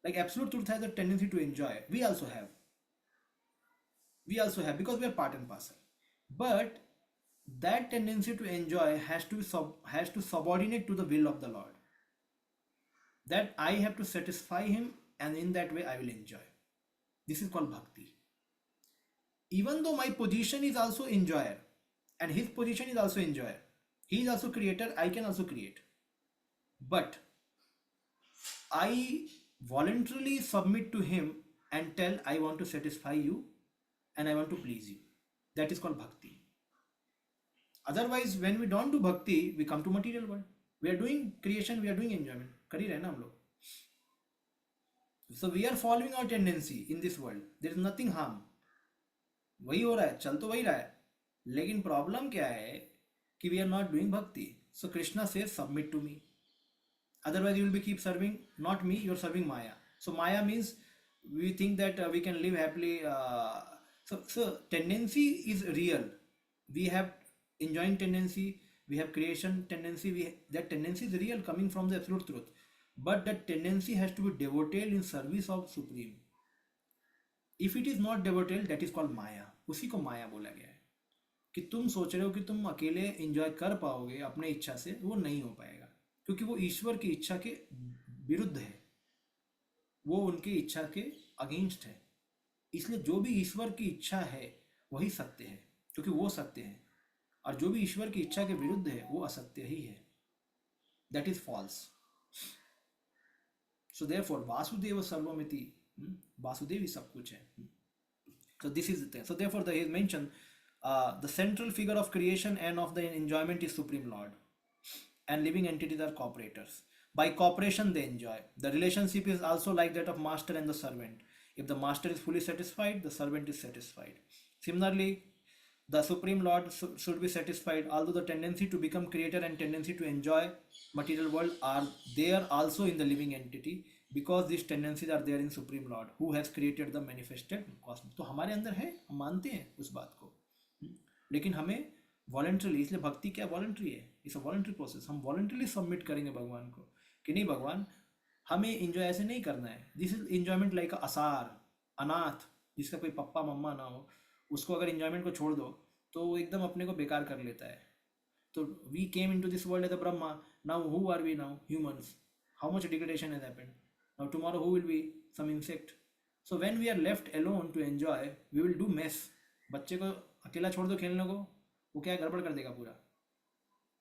Like absolute truth has a tendency to enjoy. We also have. We also have because we are part and parcel. But that tendency to enjoy has to subordinate to the will of the Lord. That I have to satisfy him, and in that way I will enjoy. This is called bhakti. Even though my position is also enjoyer, and his position is also enjoyer, he is also creator, I can also create. But I voluntarily submit to him and tell I want to satisfy you and I want to please you. That is called bhakti. Otherwise, when we don't do bhakti, we come to material world. We are doing creation, we are doing enjoyment. कर ही रहे ना हम लोग. So we are following our tendency in this world. There is nothing harm. वही हो रहा है, चल तो वही रहा है. लेकिन प्रॉब्लम क्या है कि we are not doing bhakti. So Krishna says, submit to me. Otherwise, you will be keep serving not me. You are serving Maya. So Maya means we think that we can live happily. So tendency is real. We have enjoying tendency. We have creation tendency. That tendency is real, coming from the absolute truth. But that tendency has to be devoted in service of Supreme. If it is not devoted, that is called Maya. उसी को माया बोला गया है कि तुम सोच रहे हो कि तुम अकेले एंजॉय कर पाओगे अपने इच्छा से, वो नहीं हो पाएगा क्योंकि वो ईश्वर की इच्छा के विरुद्ध है, वो उनकी इच्छा के अगेंस्ट है. इसलिए जो भी ईश्वर की इच्छा है वही सत्य है, क्योंकि वो सत्य है, और जो भी ईश्वर की इच्छा के विरुद्ध है वो असत्य ही है. That is false. So therefore Vasudev सर्वमिति, वासुदेव ही सब कुछ है. So this is the thing. So therefore, he is mentioned the central figure of creation and of the enjoyment is Supreme Lord, and living entities are cooperators. By cooperation, they enjoy. The relationship is also like that of master and the servant. If the master is fully satisfied, the servant is satisfied. Similarly, the Supreme Lord should be satisfied, although the tendency to become creator and tendency to enjoy material world are there also in the living entity, because these tendencies are there in Supreme Lord who has created the manifested cosmos. तो हमारे अंदर है, हम मानते हैं उस बात को, लेकिन हमें वॉलंटरी, इसलिए भक्ति क्या वॉलंटरी है, इट्स अ वॉलंटरी प्रोसेस. हम वॉलंटरीली सबमिट करेंगे भगवान को कि नहीं भगवान हमें इंजॉय ऐसे नहीं करना है. दिस इज इंजॉयमेंट लाइक असार, अनाथ जिसका कोई पप्पा मम्मा ना हो, उसको अगर इंजॉयमेंट को छोड़ दो तो वो एकदम अपने को बेकार कर लेता है. तो we came into this world as a Brahma, now who are we now humans, how much degradation has happened. Now tomorrow who will be? Some insect. So when we are left alone to enjoy, we will do mess. बच्चे को अकेला छोड़ दो खेलने को, वो क्या गड़बड़ कर देगा पूरा.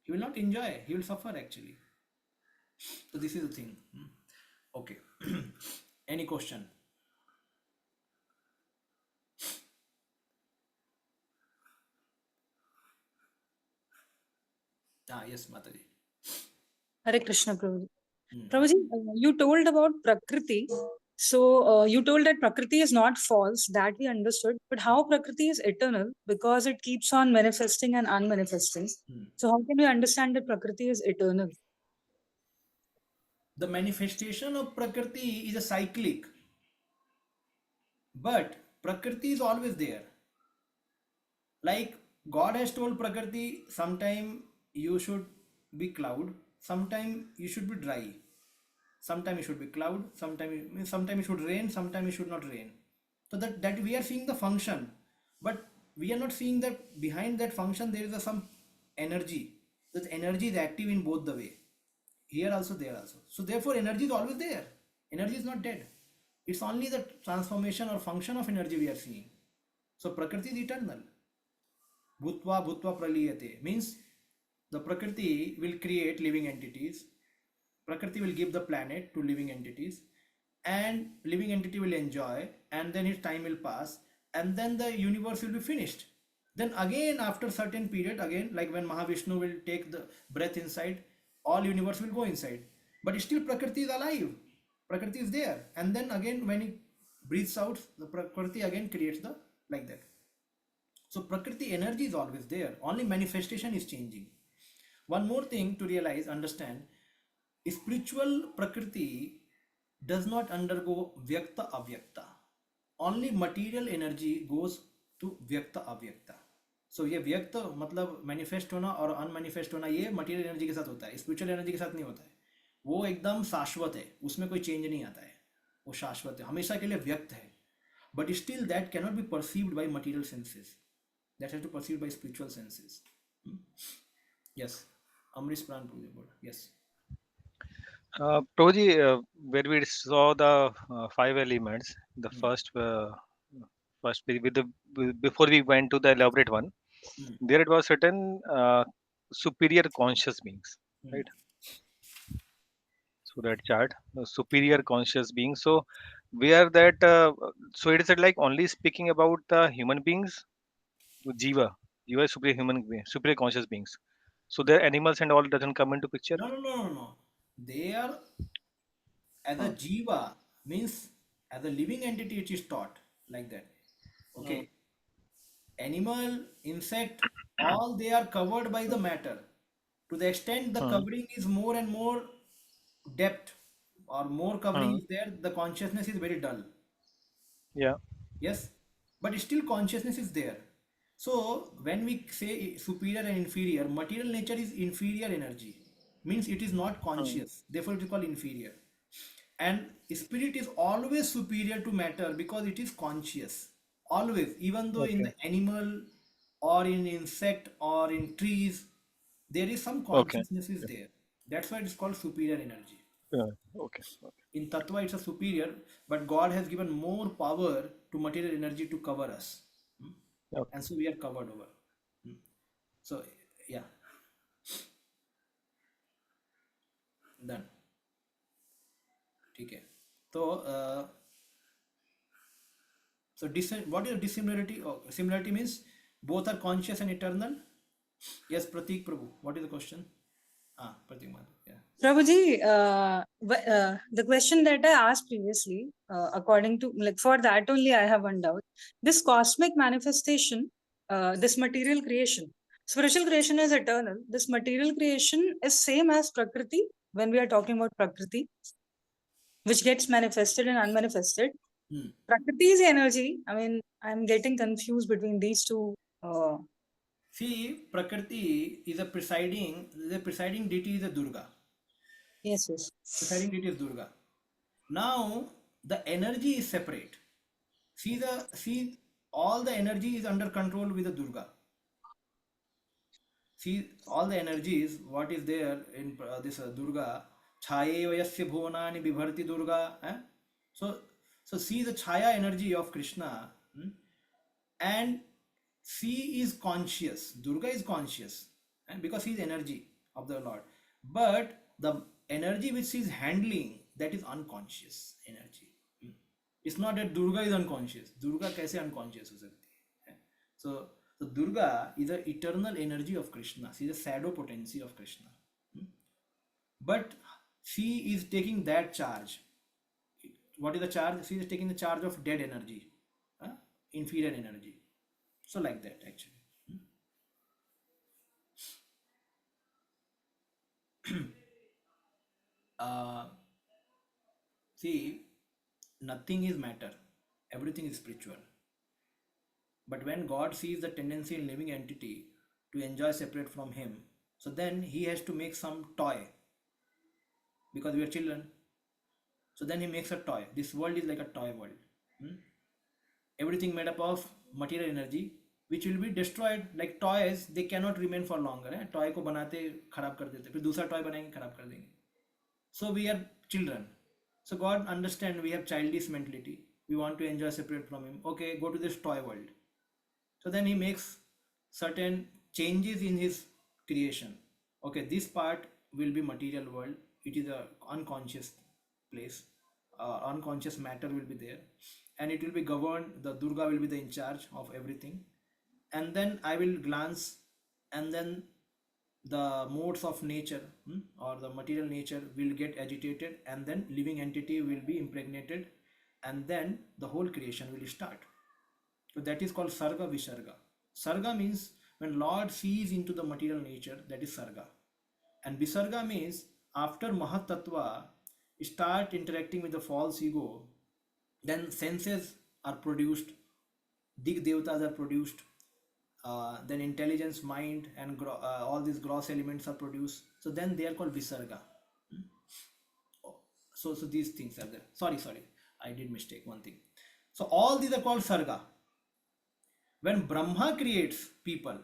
He will not enjoy. He will suffer actually. So this is the thing. Okay. Any question? Yes, Mataji. Hare Krishna, Prabhuji. Prabhuji, you told about Prakriti. So you told that Prakriti is not false, that we understood. But how Prakriti is eternal? Because it keeps on manifesting and unmanifesting. So how can we understand that Prakriti is eternal? The manifestation of Prakriti is a cyclic. But Prakriti is always there. Like God has told Prakriti, sometime you should be cloud, sometime you should be dry, sometime you should be cloud, sometime you should rain, sometime you should not rain. So that we are seeing the function, but we are not seeing that behind that function there is some energy. That energy is active in both the way, here also, there also. So therefore energy is always there. Energy is not dead. It's only the transformation or function of energy we are seeing. So Prakriti is eternal. Bhutva bhutva praliyate means the Prakriti will create living entities. Prakriti will give the planet to living entities, and living entity will enjoy, and then its time will pass, and then the universe will be finished. Then again after certain period, again like when Mahavishnu will take the breath inside, all universe will go inside, but still Prakriti is alive. Prakriti is there, and then again when he breathes out, the Prakriti again creates the like that. So Prakriti energy is always there, only manifestation is changing. One more thing to realize, understand, spiritual Prakriti does not undergo Vyakta Avyakta. Only material energy goes to Vyakta Avyakta. So ये व्यक्त मतलब manifest होना और unmanifest होना ये material energy के साथ होता है, स्पिरिचुअल एनर्जी के साथ नहीं होता है. वो एकदम शाश्वत है, उसमें कोई चेंज नहीं आता है, वो शाश्वत है, हमेशा के लिए व्यक्त है. But still that cannot be perceived by material senses, that has to perceived by spiritual senses. Yes, Amrish Pran बोल. Yes. Prabhuji, where we saw the five elements, the first before we went to the elaborate one, there it was certain superior conscious beings, right? So that chart, superior conscious beings. So where that, so it is like only speaking about the human beings, jiva, jiva is superior human being, superior conscious beings. So the animals and all doesn't come into picture. No. They are, as a Hmm. jiva, means as a living entity, it is taught like that. Hmm. Okay. Animal, insect, all they are covered by the matter. To the extent the Hmm. covering is more and more depth or more covering Hmm. is there, the consciousness is very dull. Yeah. Yes, but still consciousness is there. So when we say superior and inferior, material nature is inferior energy, means it is not Hmm. conscious, therefore it is called inferior. And spirit is always superior to matter because it is conscious, always, even though in Okay. the animal or in insect or in trees there is some Okay. consciousness is there. That's why it is called superior energy. Yeah. Okay. Okay. In Tattva, it's a superior, but God has given more power to material energy to cover us. Hmm? Okay. And so we are covered over. Hmm. So, yeah, done. Okay. So, what is dissimilarity? Oh, similarity means both are conscious and eternal. Yes, Pratik Prabhu. What is the question? Pratik Madhu. Yeah. Prabhuji, the question that I asked previously, according to, like, for that only I have one doubt. This cosmic manifestation, this material creation, spiritual creation is eternal. This material creation is same as Prakriti when we are talking about Prakriti, which gets manifested and unmanifested. Hmm. Prakriti is energy. I mean, I'm getting confused between these two. See, Prakriti is the presiding deity is a Durga. Yes. Presiding deity is Durga. Now, the energy is separate. See, all the energy is under control with the Durga. See, all the energies, what is there in this Durga, Chhaye Vayasya Bhuvanani Vibharti Durga. So, so see the Chaya energy of Krishna, and she is conscious. Durga is conscious, because he is energy of the Lord. But the energy which she is handling, that is unconscious energy. It's not that Durga is unconscious. Durga कैसे unconscious हो सकती है? So Durga is the eternal energy of Krishna. She is the shadow potency of Krishna. But she is taking that charge. What is the charge? She is taking the charge of dead energy, inferior energy. So like that actually. Uh, See, nothing is matter. Everything is spiritual. But when God sees the tendency in living entity to enjoy separate from Him, so then He has to make some toy, because we are children. So then He makes a toy. This world is like a toy world. Everything made up of material energy, which will be destroyed. Like toys, they cannot remain for longer. Toy को बनाते खराब कर देते, फिर दूसरा toy बनाएंगे खराब कर देंगे. So we are children. So God understand we have childish mentality. We want to enjoy separate from Him. Okay, go to this toy world. So then He makes certain changes in His creation. Okay, this part will be material world. It is a unconscious place. Unconscious matter will be there, and it will be governed. The Durga will be the in charge of everything. And then I will glance, and then the modes of nature, or the material nature will get agitated, and then living entity will be impregnated, and then the whole creation will start. So that is called Sarga Visarga. Sarga means when Lord sees into the material nature, that is Sarga. And Visarga means after Mahatattva start interacting with the false ego, then senses are produced, Dig Devatas are produced, then intelligence, mind, and all these gross elements are produced. So then they are called Visarga. So these things are there. Sorry, I did mistake one thing. So all these are called Sarga. When Brahma creates people,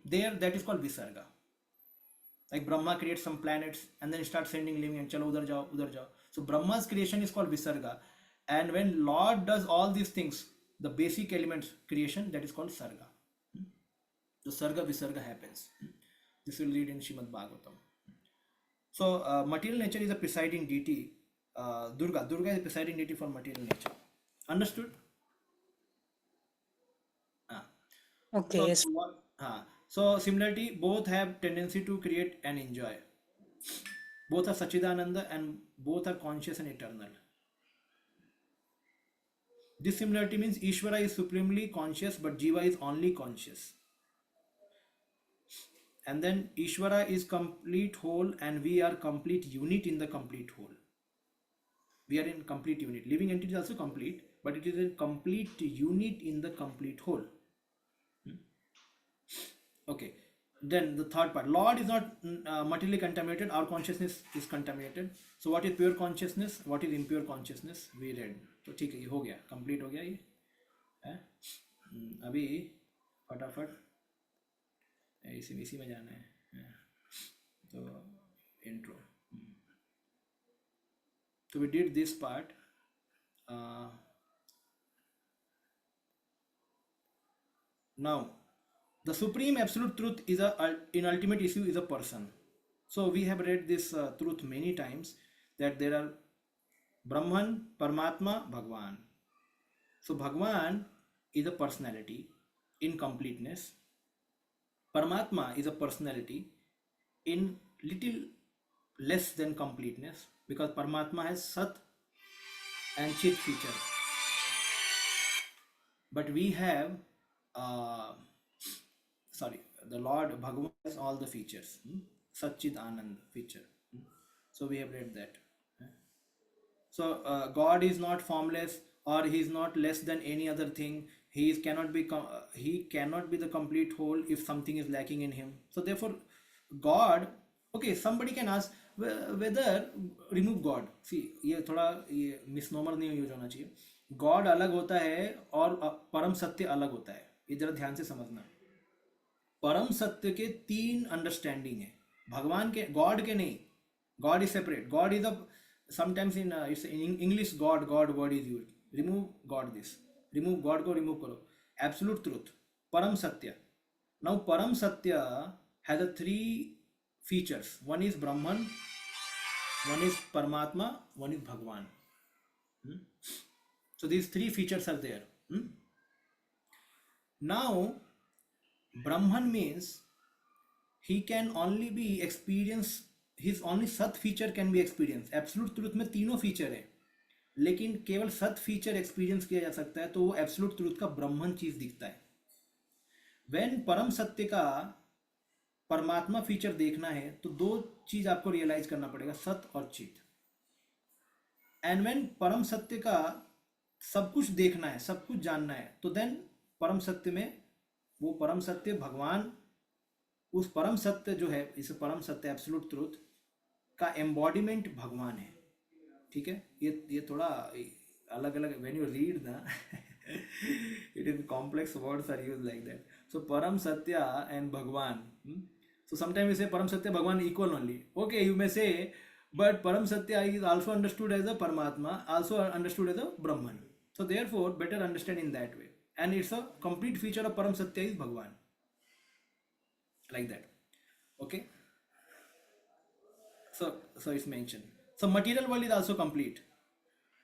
there that is called Visarga. Like Brahma creates some planets and then starts sending living and chalo udhar jao, udhar jao. So Brahma's creation is called Visarga. And when Lord does all these things, the basic elements creation, that is called Sarga. The Sarga Visarga happens. This will read in Shrimad Bhagavatam. So material nature is a presiding deity. Durga is a presiding deity for material nature. Understood? Okay, So, yes. so similarly, both have tendency to create and enjoy. Both are Sachidananda and both are conscious and eternal. This similarity means Ishvara is supremely conscious, but Jiva is only conscious. And then Ishvara is complete whole, and we are complete unit in the complete whole. We are in complete unit. Living entity is also complete, but it is a complete unit in the complete whole. Okay. Then the third part, Lord is not materially contaminated. Our consciousness is contaminated. So what is pure consciousness? What is impure consciousness? We read. तो ठीक है, ये हो गया, complete हो गया ये है. अभी फटाफट इसी में जाना है. तो intro. So we did this part. Now the supreme absolute truth is in ultimate issue is a person. So we have read this truth many times, that there are Brahman, Paramatma, Bhagwan. So Bhagwan is a personality in completeness. Paramatma is a personality in little less than completeness, because Paramatma has Sat and Chit feature. But we have the Lord Bhagavan has all the features, Satchid Anand feature. So we have read that. So God is not formless, or he is not less than any other thing. He cannot be the complete whole if something is lacking in him. So therefore, God. Okay, somebody can ask whether remove God. See, ये थोड़ा misnomer नहीं use होना चाहिए. God अलग होता है और परम सत्य अलग होता है. ये जरा ध्यान से समझना. परम सत्य के 3 अंडरस्टैंडिंग है, भगवान के, गॉड के नहीं. God is separate. God is a sometimes in English God word is use. Remove God this. Remove God को रिमूव करो. एब्सोल्यूट ट्रूथ, परम सत्य. नाउ परम सत्य has a 3 features. One is Brahman, one is Paramatma, one is Bhagwan. So these 3 features are there. Now Brahman means he can only be experienced, his only Sat feature can be experienced. Absolute truth में तीनों feature है, लेकिन केवल सत feature experience किया जा सकता है, तो वो एब्सोल्यूट ट्रूथ का ब्रह्मन चीज दिखता है. व्हेन परम सत्य का परमात्मा फीचर देखना है तो 2 चीज आपको रियलाइज करना पड़ेगा, सत और चित. एंड व्हेन परम सत्य का सब कुछ देखना है, सब कुछ जानना है, तो देन परम सत्य में वो परम सत्य भगवान, उस परम सत्य जो है, इस परम सत्य एब्सोल्यूट ट्रूथ का एम्बॉडीमेंट भगवान है. ठीक है, ये थोड़ा अलग अलग व्हेन यू रीड ना it is complex words are used like that. So परम सत्य एंड भगवान. So sometimes we say Param Satya Bhagwan equal only. Okay, you may say, but Param Satya is also understood as a Paramatma, also understood as a Brahman. So therefore, better understand in that way. And it's a complete feature of Param Satya is Bhagwan. Like that. Okay. So it's mentioned. So material world is also complete.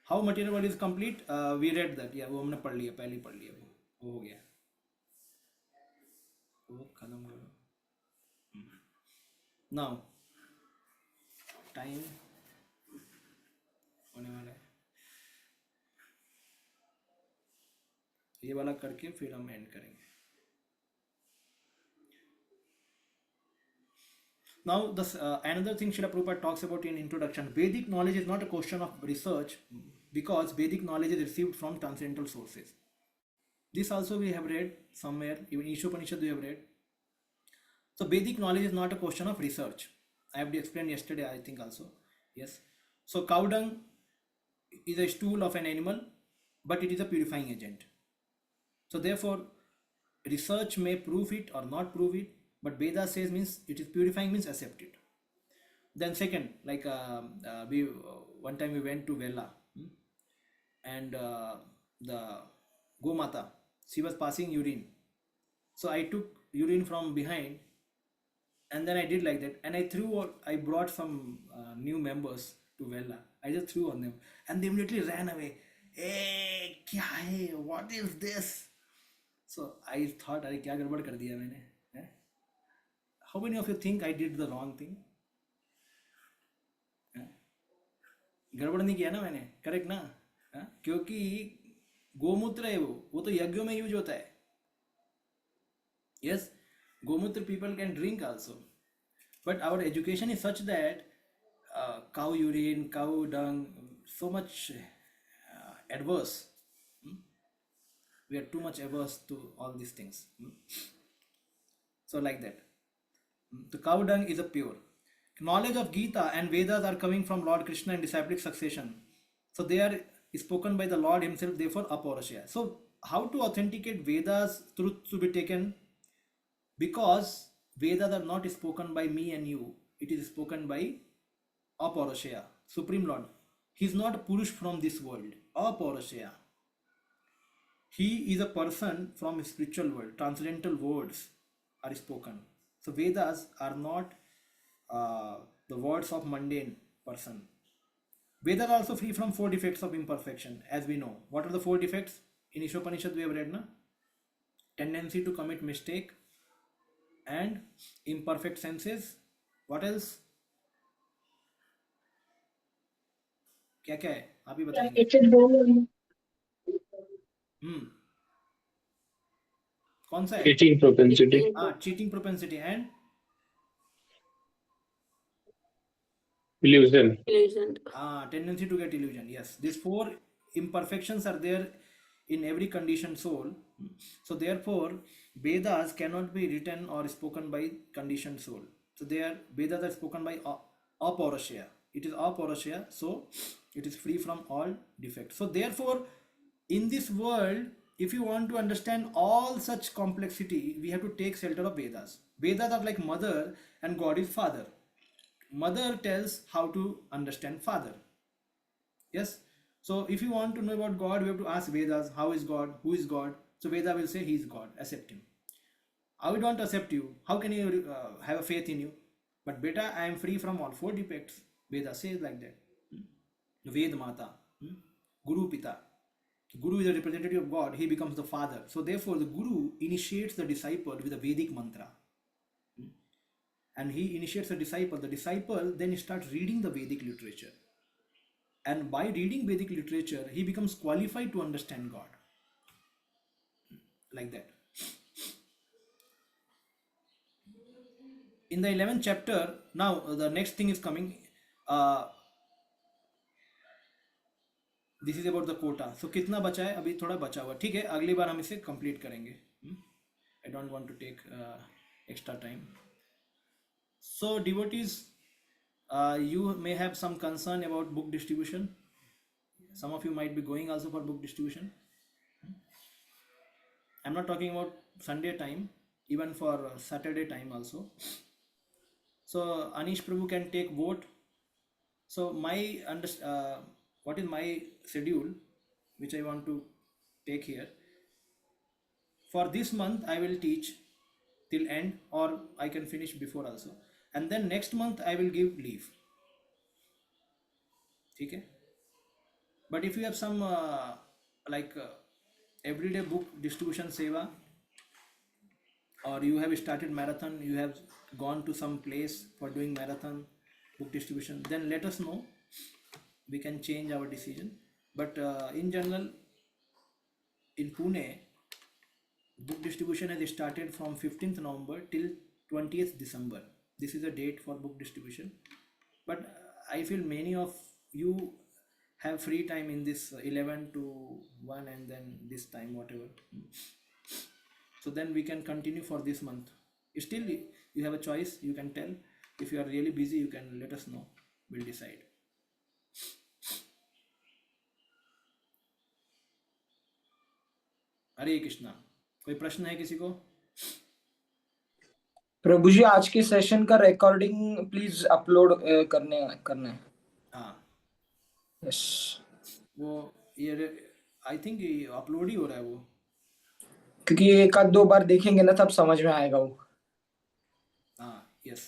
How material world is complete? We read that. Yeah, वो हमने पढ़ लिया, पहले पढ़ लिया, वो हो गया. वो खत्म करो. Now टाइम होने वाला है, ये वाला करके फिर हम एंड करेंगे. Now, another thing Srila Prabhupada talks about in introduction, Vedic knowledge is not a question of research because Vedic knowledge is received from transcendental sources. This also we have read somewhere, even Ishopanishad we have read. So Vedic knowledge is not a question of research. I have explained yesterday, I think also. Yes. So cow dung is a stool of an animal, but it is a purifying agent. So therefore, research may prove it or not prove it, but Veda says means it is purifying means accept it. Then second, like we one time we went to Vella, and the Gomata, she was passing urine. So I took urine from behind, and then I did like that, and I brought some new members to Vella. I just threw on them, and they immediately ran away. Hey, kya hai? What is this? So I thought, अरे क्या गड़बड़ कर दिया मैंने? हैं? How many of you think I did the wrong thing? हैं? गड़बड़ नहीं किया ना मैंने, करेक्ट ना? हैं? क्योंकि गोमूत्र है वो तो यज्ञों में यूज होता है. Yes, gomutra people can drink also, but our education is such that cow urine, cow dung, so much adverse. We are too much averse to all these things. So like that, the cow dung is a pure. Knowledge of Gita and Vedas are coming from Lord Krishna in disciplic succession. So they are spoken by the Lord himself, therefore apaurusha. So how to authenticate Vedas truth to be taken? Because Vedas are not spoken by me and you, it is spoken by Apaurusha, Supreme Lord. He is not Purush from this world. Apaurusha. He is a person from spiritual world. Transcendental words are spoken. So Vedas are not the words of mundane person. Vedas are also free from 4 defects of imperfection, as we know. What are the 4 defects? In Ishopanishad we have read, na? Tendency to commit mistake and imperfect senses. What else? क्या क्या है आप ही बताएंगे. कौन सा है? Cheating propensity. Cheating propensity and Illusion. Tendency to get illusion. Yes, these 4 imperfections are there in every conditioned soul. So therefore Vedas cannot be written or spoken by conditioned soul. So Vedas are spoken by apaurusha. It is apaurusha, so it is free from all defects. So therefore in this world, if you want to understand all such complexity, we have to take shelter of Vedas. Vedas are like mother and God is father. Mother tells how to understand father. Yes. So if you want to know about God, we have to ask Vedas, how is God, who is God? So Veda will say he is God, accept him. I don't accept you. How can you have a faith in you? But beta, I am free from all 4 defects. Veda says like that. Ved Mata, Guru Pita. Guru is a representative of God, he becomes the father. So therefore the Guru initiates the disciple with a Vedic mantra. And he initiates the disciple then starts reading the Vedic literature. And by reading Vedic literature, he becomes qualified to understand God. Like that. In the 11th chapter, now the next thing is coming. This is about the quota. So कितना बचा है? अभी थोड़ा बचा हुआ. ठीक है, अगली बार हम इसे कंप्लीट करेंगे. I don't want to take extra time. So devotees, you may have some concern about book distribution. Some of you might be going also for book distribution. I'm not talking about Sunday time, even for Saturday time also. So Anish Prabhu can take vote. So what is my schedule which I want to take here? For this month I will teach till end, or I can finish before also, and then next month I will give leave. Okay? But if you have some everyday book distribution seva, or you have started marathon, you have gone to some place for doing marathon book distribution, then let us know. We can change our decision. But in general, in Pune, book distribution has started from 15th November till 20th December. this is a date for book distribution, but I feel many of you have free time in this 11 to 1 and then this time whatever, so then we can continue for this month. Still you have a choice, you can tell. If you are really busy, you can let us know, we'll decide. हरे कृष्णा. कोई प्रश्न है किसी को? प्रभु जी आज के session का recording please upload करना है. हाँ, यस. वो ये आई थिंक अपलोड ही हो रहा है वो. क्योंकि एक आध दो बार देखेंगे ना तब समझ में आएगा वो. हाँ, यस.